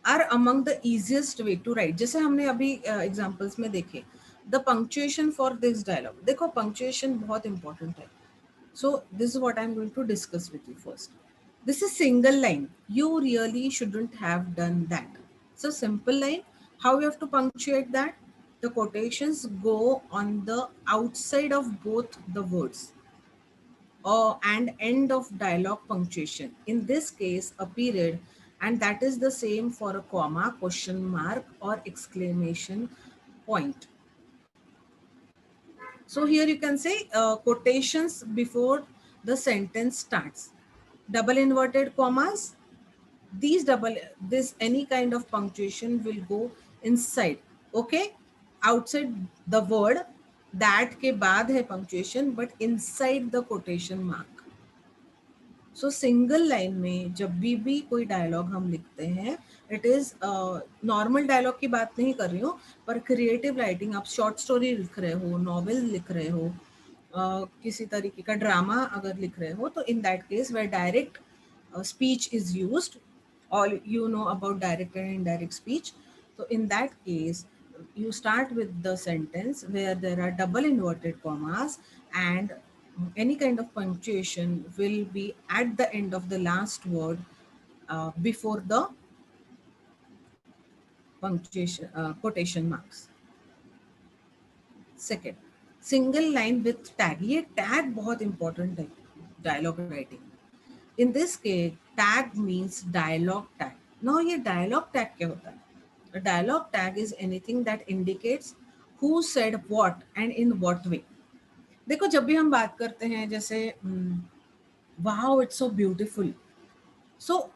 are among the easiest way to write. जैसे हमने अभी एग्जांपल्स में देखे, the punctuation for this dialogue. देखो पंक्चुएशन बहुत इंपॉर्टेंट है. So this is what I'm going to discuss with you first. This is single line. You really shouldn't have done that. So simple line. How you have to punctuate that? The quotations go on the outside of both the words or and end of dialogue punctuation. In this case, a period, and that is the same for a comma, question mark, or exclamation point. So here you can say quotations before the sentence starts. Double inverted commas. This any kind of punctuation will go inside. Okay, outside the word, that के बाद है punctuation, but inside the quotation mark. So single line में जब भी कोई dialogue हम लिखते हैं, इट इज नॉर्मल डायलॉग की बात नहीं कर रही हूँ, पर क्रिएटिव राइटिंग, आप शॉर्ट स्टोरी लिख रहे हो, नॉवेल लिख रहे हो, किसी तरीके का ड्रामा अगर लिख रहे हो, तो in that case where direct speech is used, और you know about direct and indirect speech. तो in that case you start with the sentence where there are double inverted commas, and any kind of punctuation will be at the end of the last word before the punctuation quotation marks. Second, single line with tag. ये tag बहुत important है dialogue writing. In this case, tag means dialogue tag. Now ये dialogue tag क्या होता है? A dialogue tag is anything that indicates who said what and in what way. देखो जब भी हम बात करते हैं जैसे वाओ इट्स सो ब्यूटीफुल, सो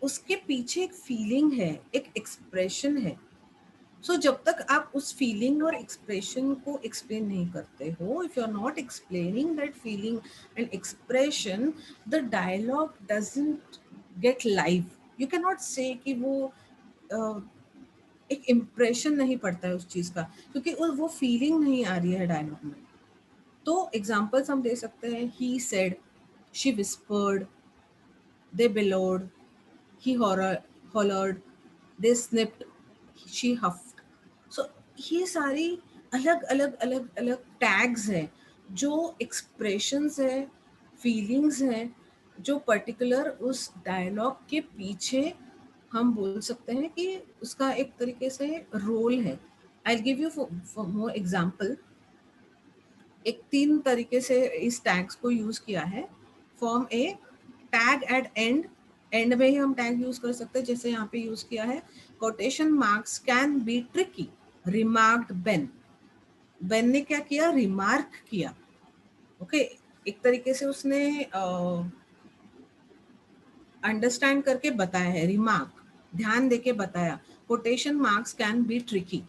उसके पीछे एक फीलिंग है, एक एक्सप्रेशन है. सो जब तक आप उस फीलिंग और एक्सप्रेशन को एक्सप्लेन नहीं करते हो, if you are not explaining that feeling and expression, the dialogue doesn't get live. You can not say कि वो एक इम्प्रेशन नहीं पड़ता है उस चीज का, क्योंकि वो फीलिंग नहीं आ रही है डायलॉग में. तो एग्जाम्पल्स हम दे सकते हैं. He said, she whispered, they bellowed, he hollered, they snipped, she huffed. So ये सारी अलग अलग अलग अलग टैग्स हैं जो एक्सप्रेशंस है, फीलिंग्स हैं, जो पर्टिकुलर उस डायलॉग के पीछे हम बोल सकते हैं कि उसका एक तरीके से रोल है. आई give you for more example. एक 3 तरीके से इस टैग्स को यूज किया है. Form A, tag at end. End में ही हम टैग यूज कर सकते हैं, जैसे यहाँ पे यूज किया है, quotation marks can be tricky, remarked Ben. Ben ने क्या किया? रिमार्क किया. ओके, एक तरीके से उसने अंडरस्टैंड करके बताया है. रिमार्क, ध्यान देके बताया. Quotation marks can be tricky.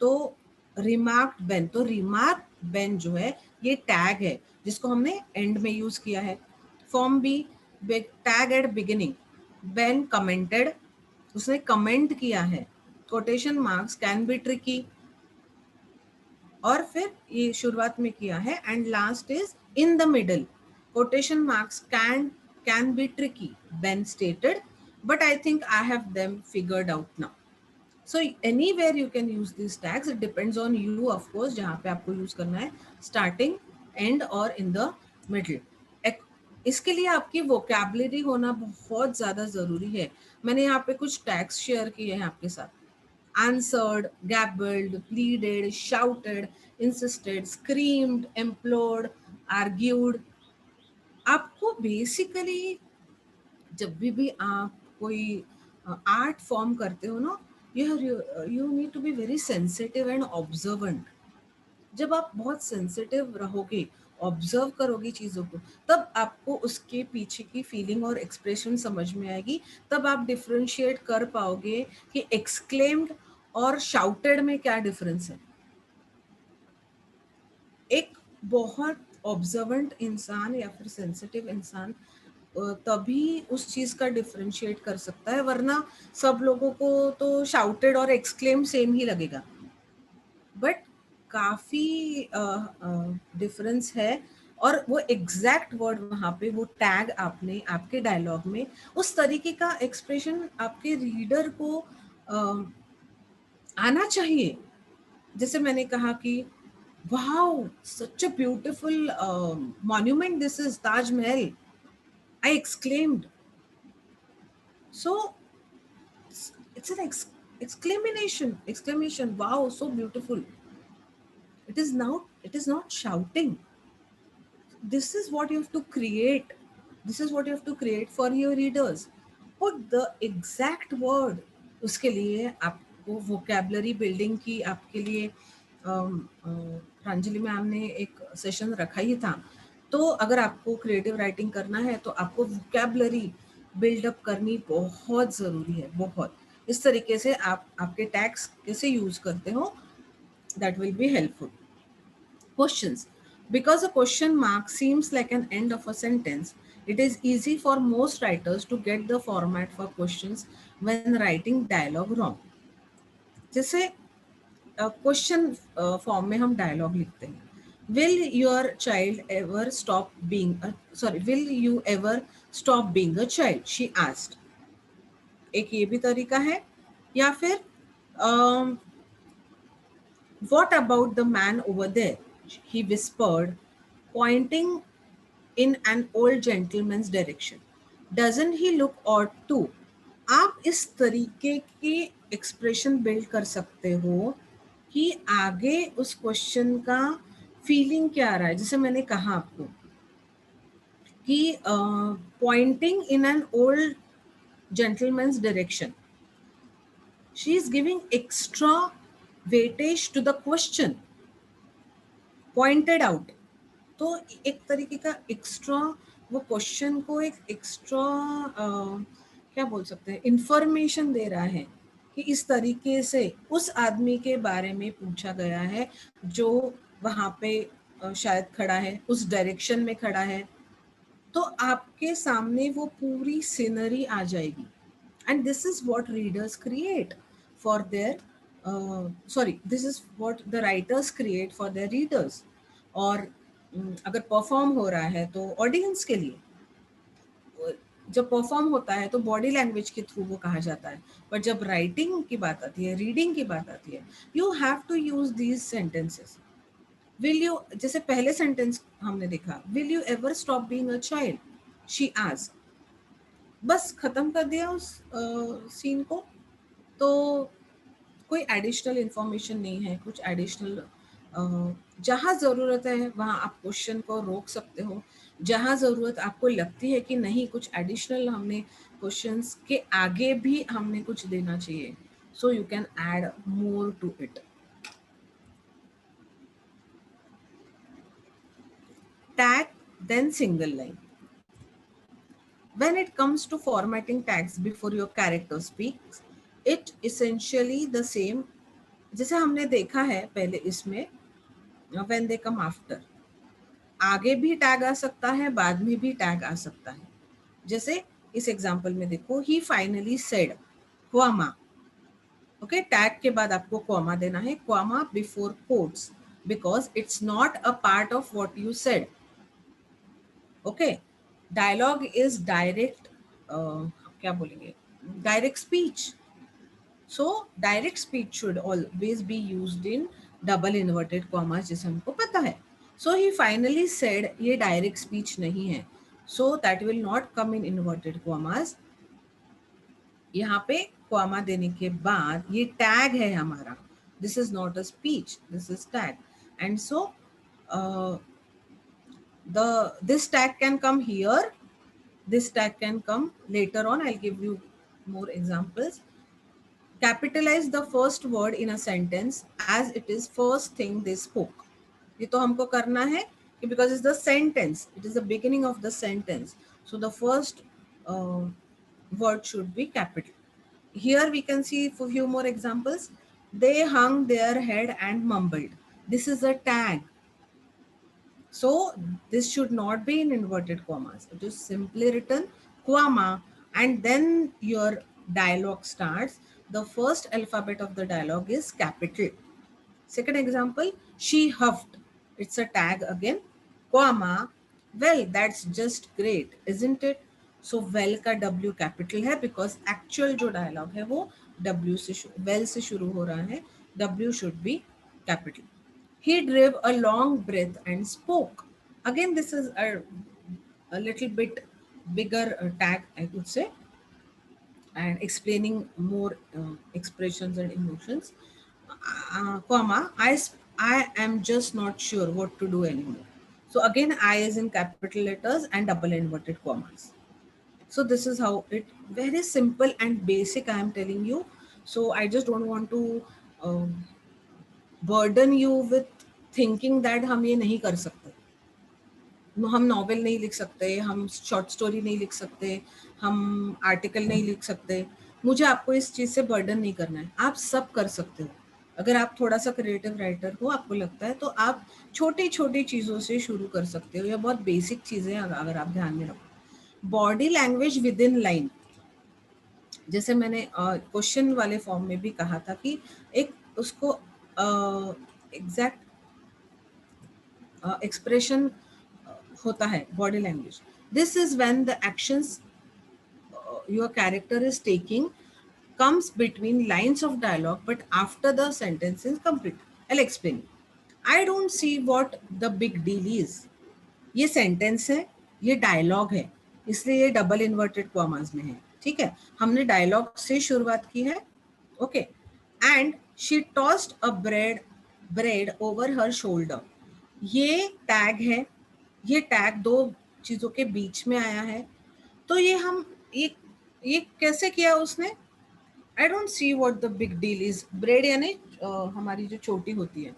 तो रिमार्क बेन, तो रिमार्क बेन जो है ये टैग है जिसको हमने एंड में यूज किया है. Form B, tag at beginning. Ben commented, उसने कमेंट किया है. Quotation marks can be tricky, और फिर ये शुरुआत में किया है. And last is in the middle. Quotation marks can be tricky, Ben stated, but I think I have them figured out now. So anywhere you can use these tags. It depends on you, of course, जहाँ पे आपको use करना है, starting, end और in the middle. इसके लिए आपकी vocabulary होना बहुत ज़्यादा ज़रूरी है. मैंने यहाँ पे कुछ टैग्स शेयर किए हैं आपके साथ. Answered, gabbled, pleaded, shouted, insisted, screamed, implored, argued. आपको बेसिकली जब भी आप कोई आर्ट फॉर्म करते हो ना, you need to be very sensitive and observant. जब आप बहुत सेंसिटिव रहोगे, ऑब्जर्व करोगे चीज़ों को, तब आपको उसके पीछे की फीलिंग और एक्सप्रेशन समझ में आएगी. तब आप डिफ्रेंशिएट कर पाओगे कि एक्सक्लेम्ड और शाउटेड में क्या डिफरेंस है. एक बहुत ऑब्जर्वेंट इंसान या फिर सेंसिटिव इंसान तभी उस चीज का डिफरेंशिएट कर सकता है, वरना सब लोगों को तो शाउटेड और एक्सक्लेम सेम ही लगेगा. बट काफी डिफरेंस है, और वो एग्जैक्ट वर्ड वहां पे, वो टैग आपने आपके डायलॉग में, उस तरीके का एक्सप्रेशन आपके रीडर को आना चाहिए. जैसे मैंने कहा कि wow, such a beautiful monument this is, Taj Mahal, I exclaimed. So it's an exclamation. Wow, so beautiful. It is not shouting. This is what you have to create. This is what you have to create for your readers. Put the exact word. उसके लिए आपको vocabulary building की आपके लिए Pranjali ma'am ने एक session रखा ही था. तो अगर आपको क्रिएटिव राइटिंग करना है तो आपको वोकैबुलरी बिल्डअप करनी बहुत ज़रूरी है, बहुत. इस तरीके से आप आपके टैग्स कैसे यूज करते हो, that will be helpful. Questions. Because a question mark seems like an end of a sentence, it is easy for most writers to get the format for questions when writing dialogue wrong. जैसे question form में हम dialogue लिखते हैं. Will your child ever stop being, sorry, will you ever stop being a child, she asked. एक ये भी तरीका है. या फिर what about the man over there, he whispered, pointing in an old gentleman's direction. Doesn't he look odd too? आप इस तरीके के एक्सप्रेशन बिल्ड कर सकते हो कि आगे उस क्वेश्चन का फीलिंग क्या आ रहा है. जैसे मैंने कहा आपको कि pointing in an old gentleman's direction, she is giving extra weightage to the question, pointed out. तो एक तरीके का एक्स्ट्रा, वो क्वेश्चन को एक एक्स्ट्रा क्या बोल सकते हैं, इंफॉर्मेशन दे रहा है कि इस तरीके से उस आदमी के बारे में पूछा गया है जो वहाँ पे शायद खड़ा है, उस डायरेक्शन में खड़ा है. तो आपके सामने वो पूरी सीनरी आ जाएगी. And this is what readers create for their, sorry, this is what the writers create for their readers. और अगर परफॉर्म हो रहा है तो ऑडियंस के लिए, जब परफॉर्म होता है तो बॉडी लैंग्वेज के थ्रू वो कहा जाता है. पर जब राइटिंग की बात आती है, रीडिंग की बात आती है, you have to use these sentences will you, जैसे पहले सेंटेंस हमने देखा, will you ever stop being a child, she asked, बस खत्म कर दिया उस सीन को। तो कोई एडिशनल इंफॉर्मेशन नहीं है, कुछ एडिशनल, जहाँ ज़रूरत है वहाँ आप क्वेश्चन को रोक सकते हो, जहाँ ज़रूरत आपको लगती है कि नहीं कुछ एडिशनल हमने क्वेश्चंस के आगे भी हमने कुछ देना चाहिए, so you can add more to it. Tag, then single line. When it comes to formatting tags before your character speaks, it essentially the same जैसे हमने देखा है पहले इसमें, when they come after, आगे भी टैग आ सकता है, बाद में भी टैग आ सकता है। जैसे इस एग्जांपल में देखो, he finally said, comma, okay, tag के बाद आपको कॉमा देना है, comma before quotes, because it's not a part of what you said. Okay, dialogue is direct, क्या बोलेंगे, direct speech. So direct speech should always be used in double inverted commas, जैसे हमको पता है। सो ही फाइनली सेड, ये direct speech नहीं है, so that will not come in inverted commas. यहाँ पे कॉमा देने के बाद ये टैग है हमारा, this is not a speech, this is tag, and so this tag can come here, this tag can come later on. I'll give you more examples. Capitalize the first word in a sentence as it is first thing they spoke. ये तो हमको करना है कि because it's the sentence, it is the beginning of the sentence, so the first word should be capital. Here we can see a few more examples. They hung their head and mumbled. This is a tag. So this should not be in inverted commas. It is simply written comma, and then your dialogue starts. The first alphabet of the dialogue is capital. Second example, she huffed. It's a tag again, comma. Well, that's just great, isn't it? So well का W capital है because actual जो dialogue है वो W से well से शुरू हो रहा है. W should be capital. He drew a long breath and spoke. Again, this is a little bit bigger tag, I would say, and explaining more expressions and emotions. Comma, I am just not sure what to do anymore. So again, I is in capital letters and double inverted commas. So this is how it, very simple and basic I am telling you. So I just don't want to burden you with thinking that हम ये नहीं कर सकते, हम novel नहीं लिख सकते, हम शॉर्ट स्टोरी नहीं लिख सकते, हम आर्टिकल नहीं लिख सकते। मुझे आपको इस चीज़ से बर्डन नहीं करना है, आप सब कर सकते हो। अगर आप थोड़ा सा क्रिएटिव राइटर हो, आपको लगता है, तो आप छोटी छोटी चीज़ों से शुरू कर सकते हो, या बहुत बेसिक चीज़ें अगर आप ध्यान में रखो। Body language with in line, जैसे मैंने क्वेश्चन वाले फॉर्म में भी कहा था कि एक उसको एग्जैक्ट एक्सप्रेशन होता है body language. This is when the actions your character is taking comes between lines of dialogue but after the sentence is complete. I'll explain. I don't see what the big deal is. ये sentence है, ये dialogue है, इसलिए ये double inverted commas में है, ठीक है। हमने डायलॉग से शुरुआत की है, okay. And she tossed a bread over her shoulder, ये टैग है, ये टैग दो चीजों के बीच में आया है। तो ये हम ये कैसे किया उसने, I don't see what the big deal is. Bread यानी हमारी जो छोटी होती है,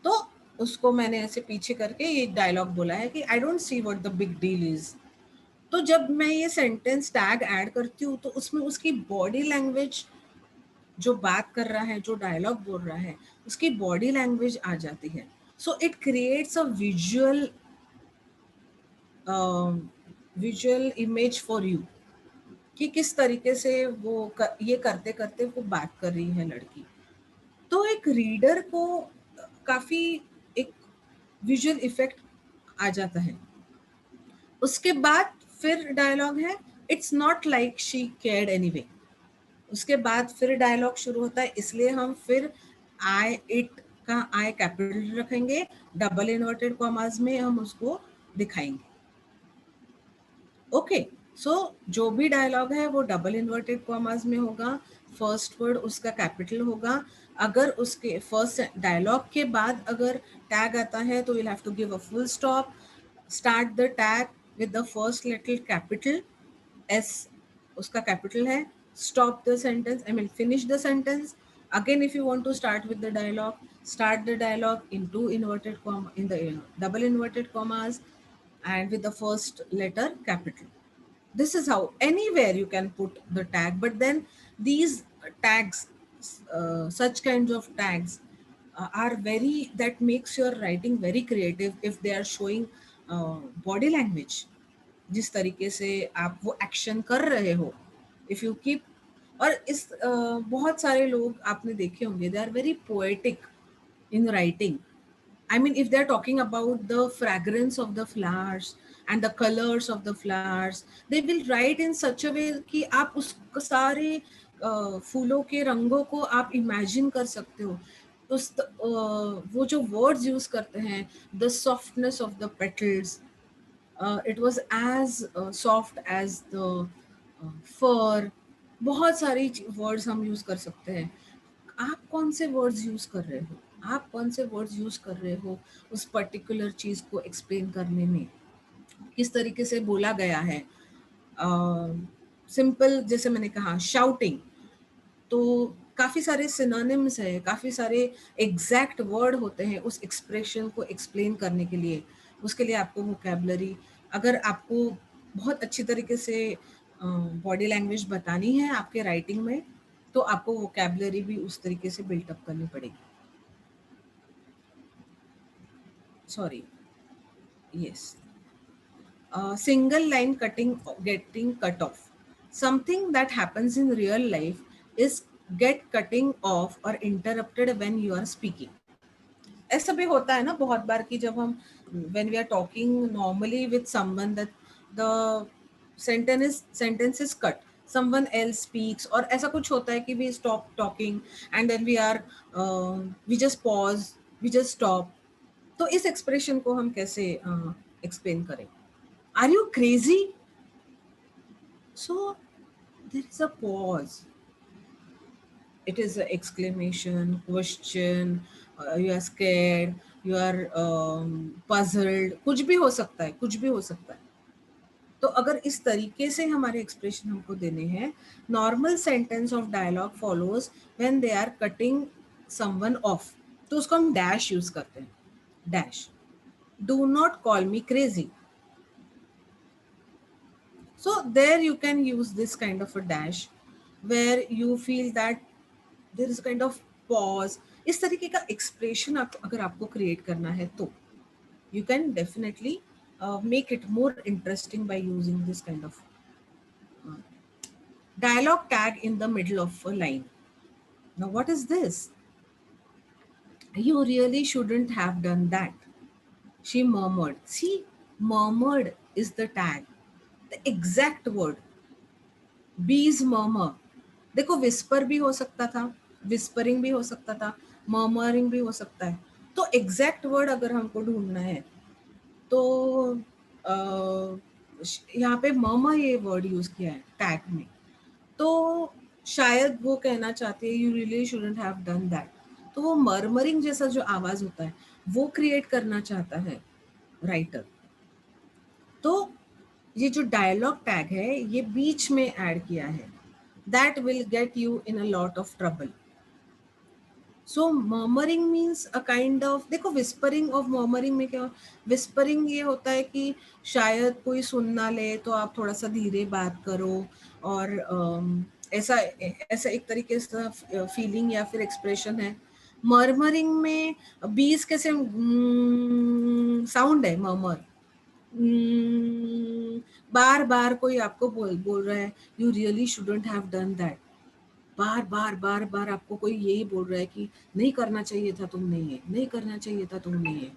तो उसको मैंने ऐसे पीछे करके ये डायलॉग बोला है कि I don't see what the big deal is. तो जब मैं ये सेंटेंस टैग ऐड करती हूँ, तो उसमें उसकी बॉडी लैंग्वेज, जो बात कर रहा है, जो डायलॉग बोल रहा है, उसकी बॉडी लैंग्वेज आ जाती है। So it creates a visual image for you कि किस तरीके से वो ये करते करते वो बात कर रही है लड़की। तो एक रीडर को काफी एक विजुअल इफेक्ट आ जाता है। उसके बाद फिर डायलॉग है, it's not like she cared anyway. उसके बाद फिर डायलॉग शुरू होता है, इसलिए हम फिर इट का आई कैपिटल रखेंगे, डबल इन्वर्टेड कॉमास में हम उसको दिखाएंगे। ओके, सो जो भी डायलॉग है वो डबल इन्वर्टेड कॉमास में होगा, फर्स्ट वर्ड उसका कैपिटल होगा। अगर उसके फर्स्ट डायलॉग के बाद अगर टैग आता है तो you'll have to give a full stop, start the tag with the first letter capital S, उसका कैपिटल है, stop the sentence, I mean finish the sentence. Again, if you want to start with the dialogue, start the dialogue in two inverted comma, in the double inverted commas, and with the first letter capital. This is how anywhere you can put the tag, but then these tags, such kinds of tags are very, that makes your writing very creative if they are showing body language, जिस तरीके से आप वो action कर रहे हो, if you keep. और इस बहुत सारे लोग आपने देखे होंगे, they are very poetic in writing. I mean, if they're talking about the fragrance of the flowers and the colors of the flowers, they will write in such a way कि आप उस सारे फूलों के रंगों को आप इमेजिन कर सकते हो। उस वो जो वर्ड्स यूज करते हैं, the softness of the petals, it was as soft as the fur, बहुत सारी वर्ड्स हम यूज कर सकते हैं। आप कौन से वर्ड्स यूज कर रहे हो, आप कौन से वर्ड्स यूज कर रहे हो उस पर्टिकुलर चीज को एक्सप्लेन करने में, किस तरीके से बोला गया है। सिंपल जैसे मैंने कहा शाउटिंग, तो काफी सारे सिनोनिम्स है, काफी सारे एग्जैक्ट वर्ड होते हैं उस एक्सप्रेशन को एक्सप्लेन करने के लिए। उसके लिए आपको वोकैबुलरी, अगर आपको बहुत अच्छी तरीके से बॉडी लैंग्वेज बतानी है आपके राइटिंग में, तो आपको वोकैबुलरी भी उस तरीके से बिल्टअप करनी पड़ेगी। Sorry, yes, single line cutting, getting cut off. Something that happens in real life is get cutting off or interrupted when you are speaking. ऐसा भी होता है ना बहुत बार कि जब हम when we are talking normally with someone, that the sentence is cut, someone else speaks, और ऐसा कुछ होता है कि we stop talking and then we just pause, we just stop. तो इस एक्सप्रेशन को हम कैसे एक्सप्लेन करें? Are you crazy? So there is a pause. It is an exclamation, question, you are scared, you are puzzled, कुछ भी हो सकता है, कुछ भी हो सकता है। तो अगर इस तरीके से हमारे एक्सप्रेशन हमको देने हैं, normal sentence of dialogue follows when they are cutting someone off, तो उसको हम डैश यूज करते हैं, dash, do not call me crazy. So there you can use this kind of a dash where you feel that there is a kind of pause. इस तरीके का expression आप अगर आपको create करना है तो you can definitely make it more interesting by using this kind of dialogue tag in the middle of a line. Now what is this? You really shouldn't have done that, she murmured. See, murmured is the tag, the exact word. Bees murmur. देखो whisper भी हो सकता था, whispering भी हो सकता था, murmuring भी हो सकता है। तो एग्जैक्ट वर्ड अगर हमको ढूंढना है तो यहाँ पे मर्मर ये वर्ड यूज किया है टैग में, तो शायद वो कहना चाहते हैं you really shouldn't have done that. तो वो मर्मरिंग जैसा जो आवाज होता है वो क्रिएट करना चाहता है राइटर। तो ये जो डायलॉग टैग है ये बीच में ऐड किया है, that will get you in a lot of trouble. So murmuring means a kind of, देखो whispering of murmuring में क्या, whispering ये होता है कि शायद कोई सुन ना ले तो आप थोड़ा सा धीरे बात करो, और ऐसा ऐसा एक तरीके से फीलिंग या फिर एक्सप्रेशन है। मर्मरिंग में बीस कैसे साउंड है, मर्मर बार बार कोई आपको बोल रहा है you really shouldn't have done that, बार बार बार बार आपको कोई यही बोल रहा है कि नहीं करना चाहिए था तुमने ये, नहीं करना चाहिए था तुमने ये।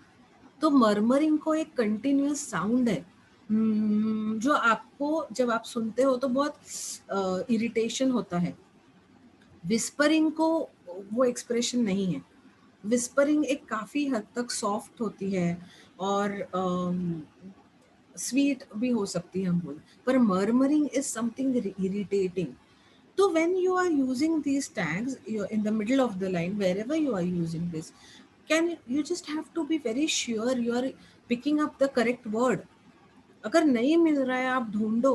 तो मर्मरिंग को एक कंटिन्यूअस साउंड है जो आपको जब आप सुनते हो तो बहुत इरिटेशन होता है। विस्परिंग को वो एक्सप्रेशन नहीं है, विस्परिंग एक काफ़ी हद तक सॉफ्ट होती है और स्वीट भी हो सकती है हम बोल, पर murmuring is something irritating. So when you are using these tags, you're in the middle of the line, wherever you are using this, can you just have to be very sure you are picking up the correct word. अगर नहीं मिल रहा है आप ढूंढो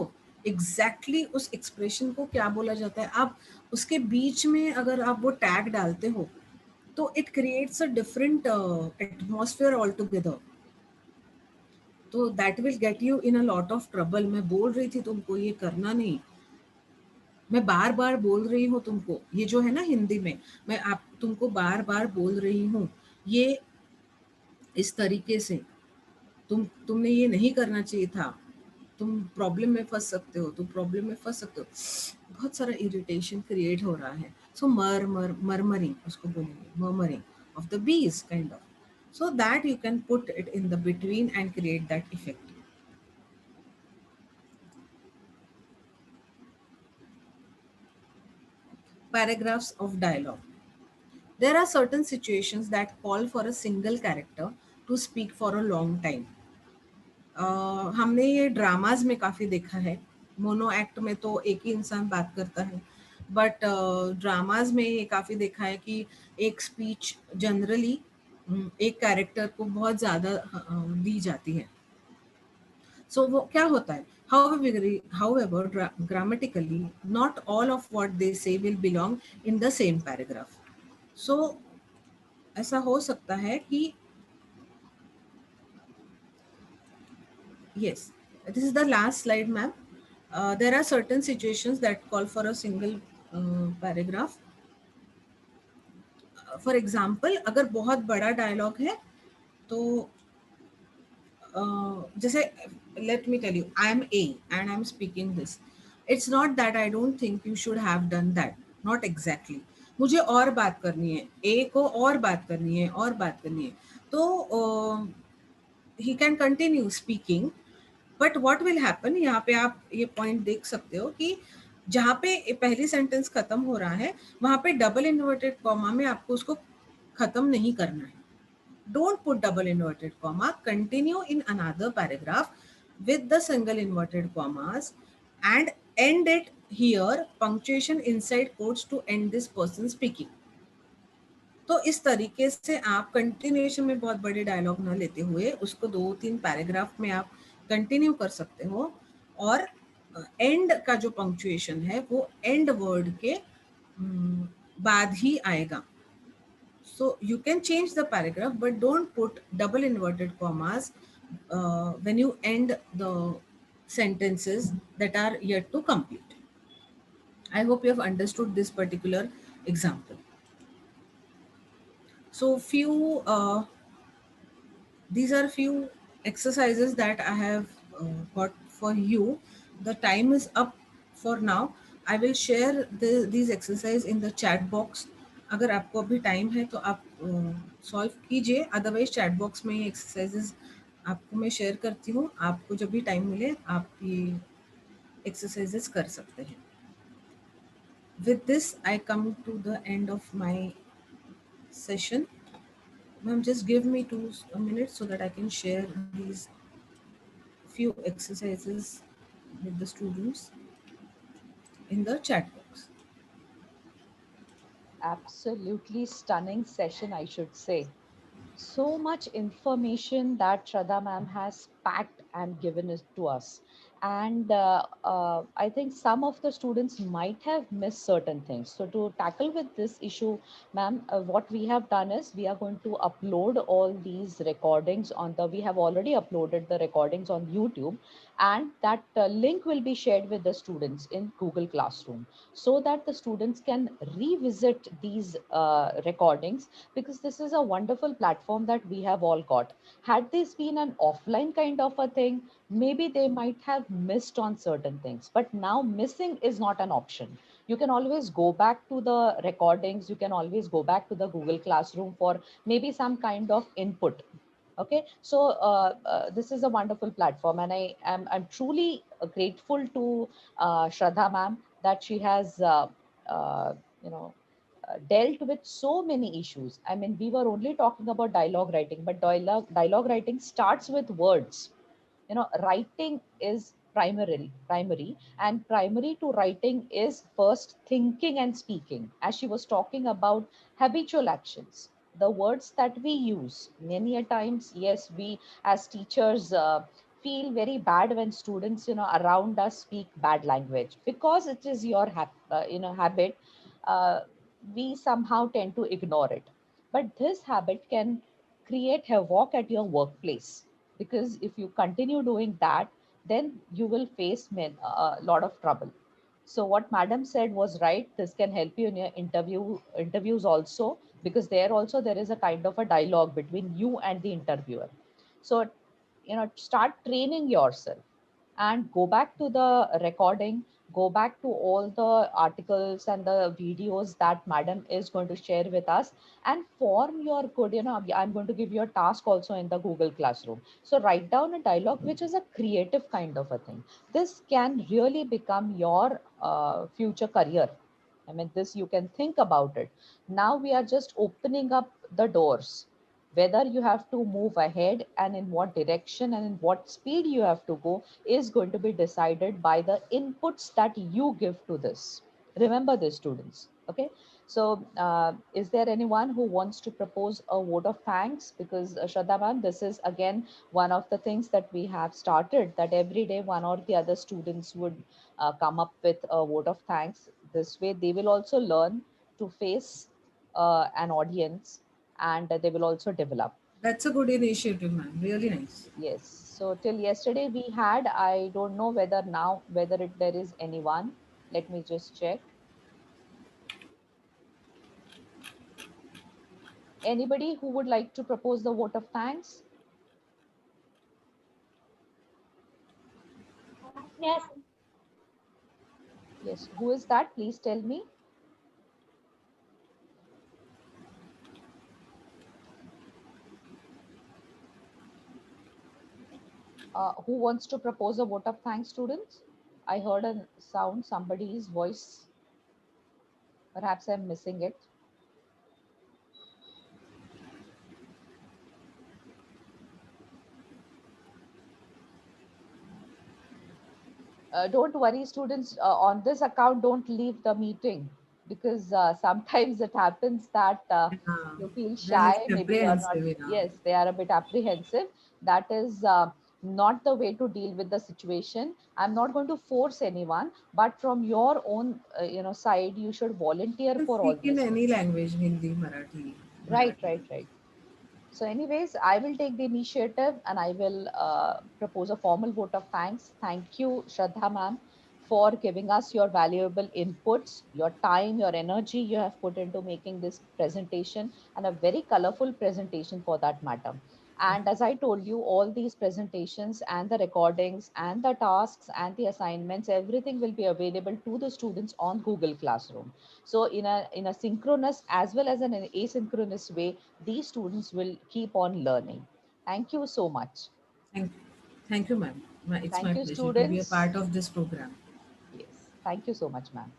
exactly उस expression को क्या बोला जाता है. आप उसके बीच में अगर आप वो टैग डालते हो तो it creates a different atmosphere altogether. तो that will get you in a lot of trouble. मैं बोल रही थी तुमको ये करना नहीं, मैं बार बार बोल रही हूँ तुमको, ये जो है ना हिंदी में, मैं आप तुमको बार बार बोल रही हूँ ये इस तरीके से, तुमने ये नहीं करना चाहिए था, तुम प्रॉब्लम में फंस सकते हो, तुम प्रॉब्लम में फंस सकते हो. बहुत सारा इरिटेशन क्रिएट हो रहा है. सो मरमरिंग उसको बोलेंगे, murmuring of the bees kind of. So that you can put it in the between and create that effect. Paragraphs of dialogue. There are certain situations that call for a single character to speak for a long time. हमने ये dramas में काफ़ी देखा है. Mono act में तो एक ही इंसान बात करता है, बट ड्रामाज में ये काफ़ी देखा है कि एक स्पीच जनरली एक कैरेक्टर को बहुत ज़्यादा दी जाती है. सो वो क्या होता है, however grammatically not all of what they say will belong in the same paragraph. So ऐसा हो सकता है कि yes, this is the last slide, ma'am. There are certain situations that call for a single paragraph. For example, अगर बहुत बड़ा dialogue है तो जैसे let me tell you, I am A and I am speaking this. It's not that I don't think you should have done that. Not exactly. मुझे और बात करनी है, A को और बात करनी है, और बात करनी है. तो he can continue speaking. But what will happen, यहाँ पे आप ये पॉइंट देख सकते हो कि जहाँ पे पहली सेंटेंस खत्म हो रहा है वहाँ पे डबल इन्वर्टेड कॉमा में आपको उसको खत्म नहीं करना है. Don't put double inverted comma, continue in another paragraph with the single inverted commas and end it here, punctuation inside quotes to end this person speaking. तो इस तरीके से आप कंटिन्यूएशन में बहुत बड़े डायलॉग ना लेते हुए उसको 2-3 पैराग्राफ में आप कंटिन्यू कर सकते हो, और एंड का जो पंक्चुएशन है वो एंड वर्ड के बाद ही आएगा. So you can change the paragraph, but don't put double inverted commas when you end the sentences that are yet to complete. I hope you have understood this particular example. So these are few exercises that I have got for you. The time is up for now. I will share these exercises in the chat box. अगर आपको अभी time है तो आप solve कीजिए, otherwise chat box में ये exercises आपको मैं शेयर करती हूँ. आपको जब भी टाइम मिले आप ये एक्सरसाइजेज कर सकते हैं. With this, I come to the end of my session. Ma'am, just give me 2 minutes so that I can share these few exercises with the students in the chat box. Absolutely stunning session, I should say. So much information that Shraddha ma'am has packed and given it to us. And I think some of the students might have missed certain things. So to tackle with this issue, ma'am, what we have done is we are going to upload all these recordings on we have already uploaded the recordings on YouTube, and that link will be shared with the students in Google Classroom so that the students can revisit these recordings, because this is a wonderful platform that we have all got. Had this been an offline kind of a thing, maybe they might have missed on certain things, but now missing is not an option. You can always go back to the recordings, you can always go back to the Google Classroom for maybe some kind of input. Okay, so this is a wonderful platform, and I'm truly grateful to Shraddha ma'am that she has uh, you know dealt with so many issues. I mean, we were only talking about dialogue writing, but dialogue writing starts with words. You know, writing is primary, and primary to writing is first thinking and speaking. As she was talking about habitual actions, the words that we use, many a times, yes, we as teachers feel very bad when students, you know, around us speak bad language, because it is your habit. uh, we somehow tend to ignore it, but this habit can create havoc at your workplace, because if you continue doing that, then you will face a lot of trouble. So what madam said was right. This can help you in your interviews also, because there also there is a kind of a dialogue between you and the interviewer. So, you know, start training yourself and go back to the recording, go back to all the articles and the videos that madam is going to share with us, and form your good, you know, I'm going to give you a task also in the Google Classroom. So write down a dialogue which is a creative kind of a thing. This can really become your future career. I mean, this, you can think about it. Now we are just opening up the doors. Whether you have to move ahead and in what direction and in what speed you have to go is going to be decided by the inputs that you give to this. Remember this, students. Okay. So, is there anyone who wants to propose a vote of thanks? Because, Shraddha ma'am, this is again one of the things that we have started, that every day one or the other students would come up with a vote of thanks. This way, they will also learn to face an audience, and they will also develop. That's a good initiative, ma'am. Really nice. Yes. So till yesterday we had, I don't know whether now, whether there is anyone. Let me just check. Anybody who would like to propose the vote of thanks? Yes. Yes. Who is that? Please tell me. Who wants to propose a vote of thanks, students? I heard a sound, somebody's voice. Perhaps I'm missing it. Don't worry, students. On this account, don't leave the meeting, because sometimes it happens that Yeah, you feel they're shy. little Maybe you're not. apprehensive, yeah. Yes, they are a bit apprehensive. That is not the way to deal with the situation. I'm not going to force anyone, but from your own, side, you should volunteer You can for all speak in these any things. language, Hindi, Marathi, Right, Marathi. right, right. So, anyways, I will take the initiative and I will propose a formal vote of thanks. Thank you, Shraddha ma'am, for giving us your valuable inputs, your time, your energy you have put into making this presentation, and a very colorful presentation for that matter. And as I told you, all these presentations and the recordings and the tasks and the assignments, everything will be available to the students on Google Classroom. So in a synchronous as well as an asynchronous way, these students will keep on learning. Thank you so much. Thank, thank you, ma'am. It's Thank my you, pleasure to be a students. part of this program. Yes, thank you so much, ma'am.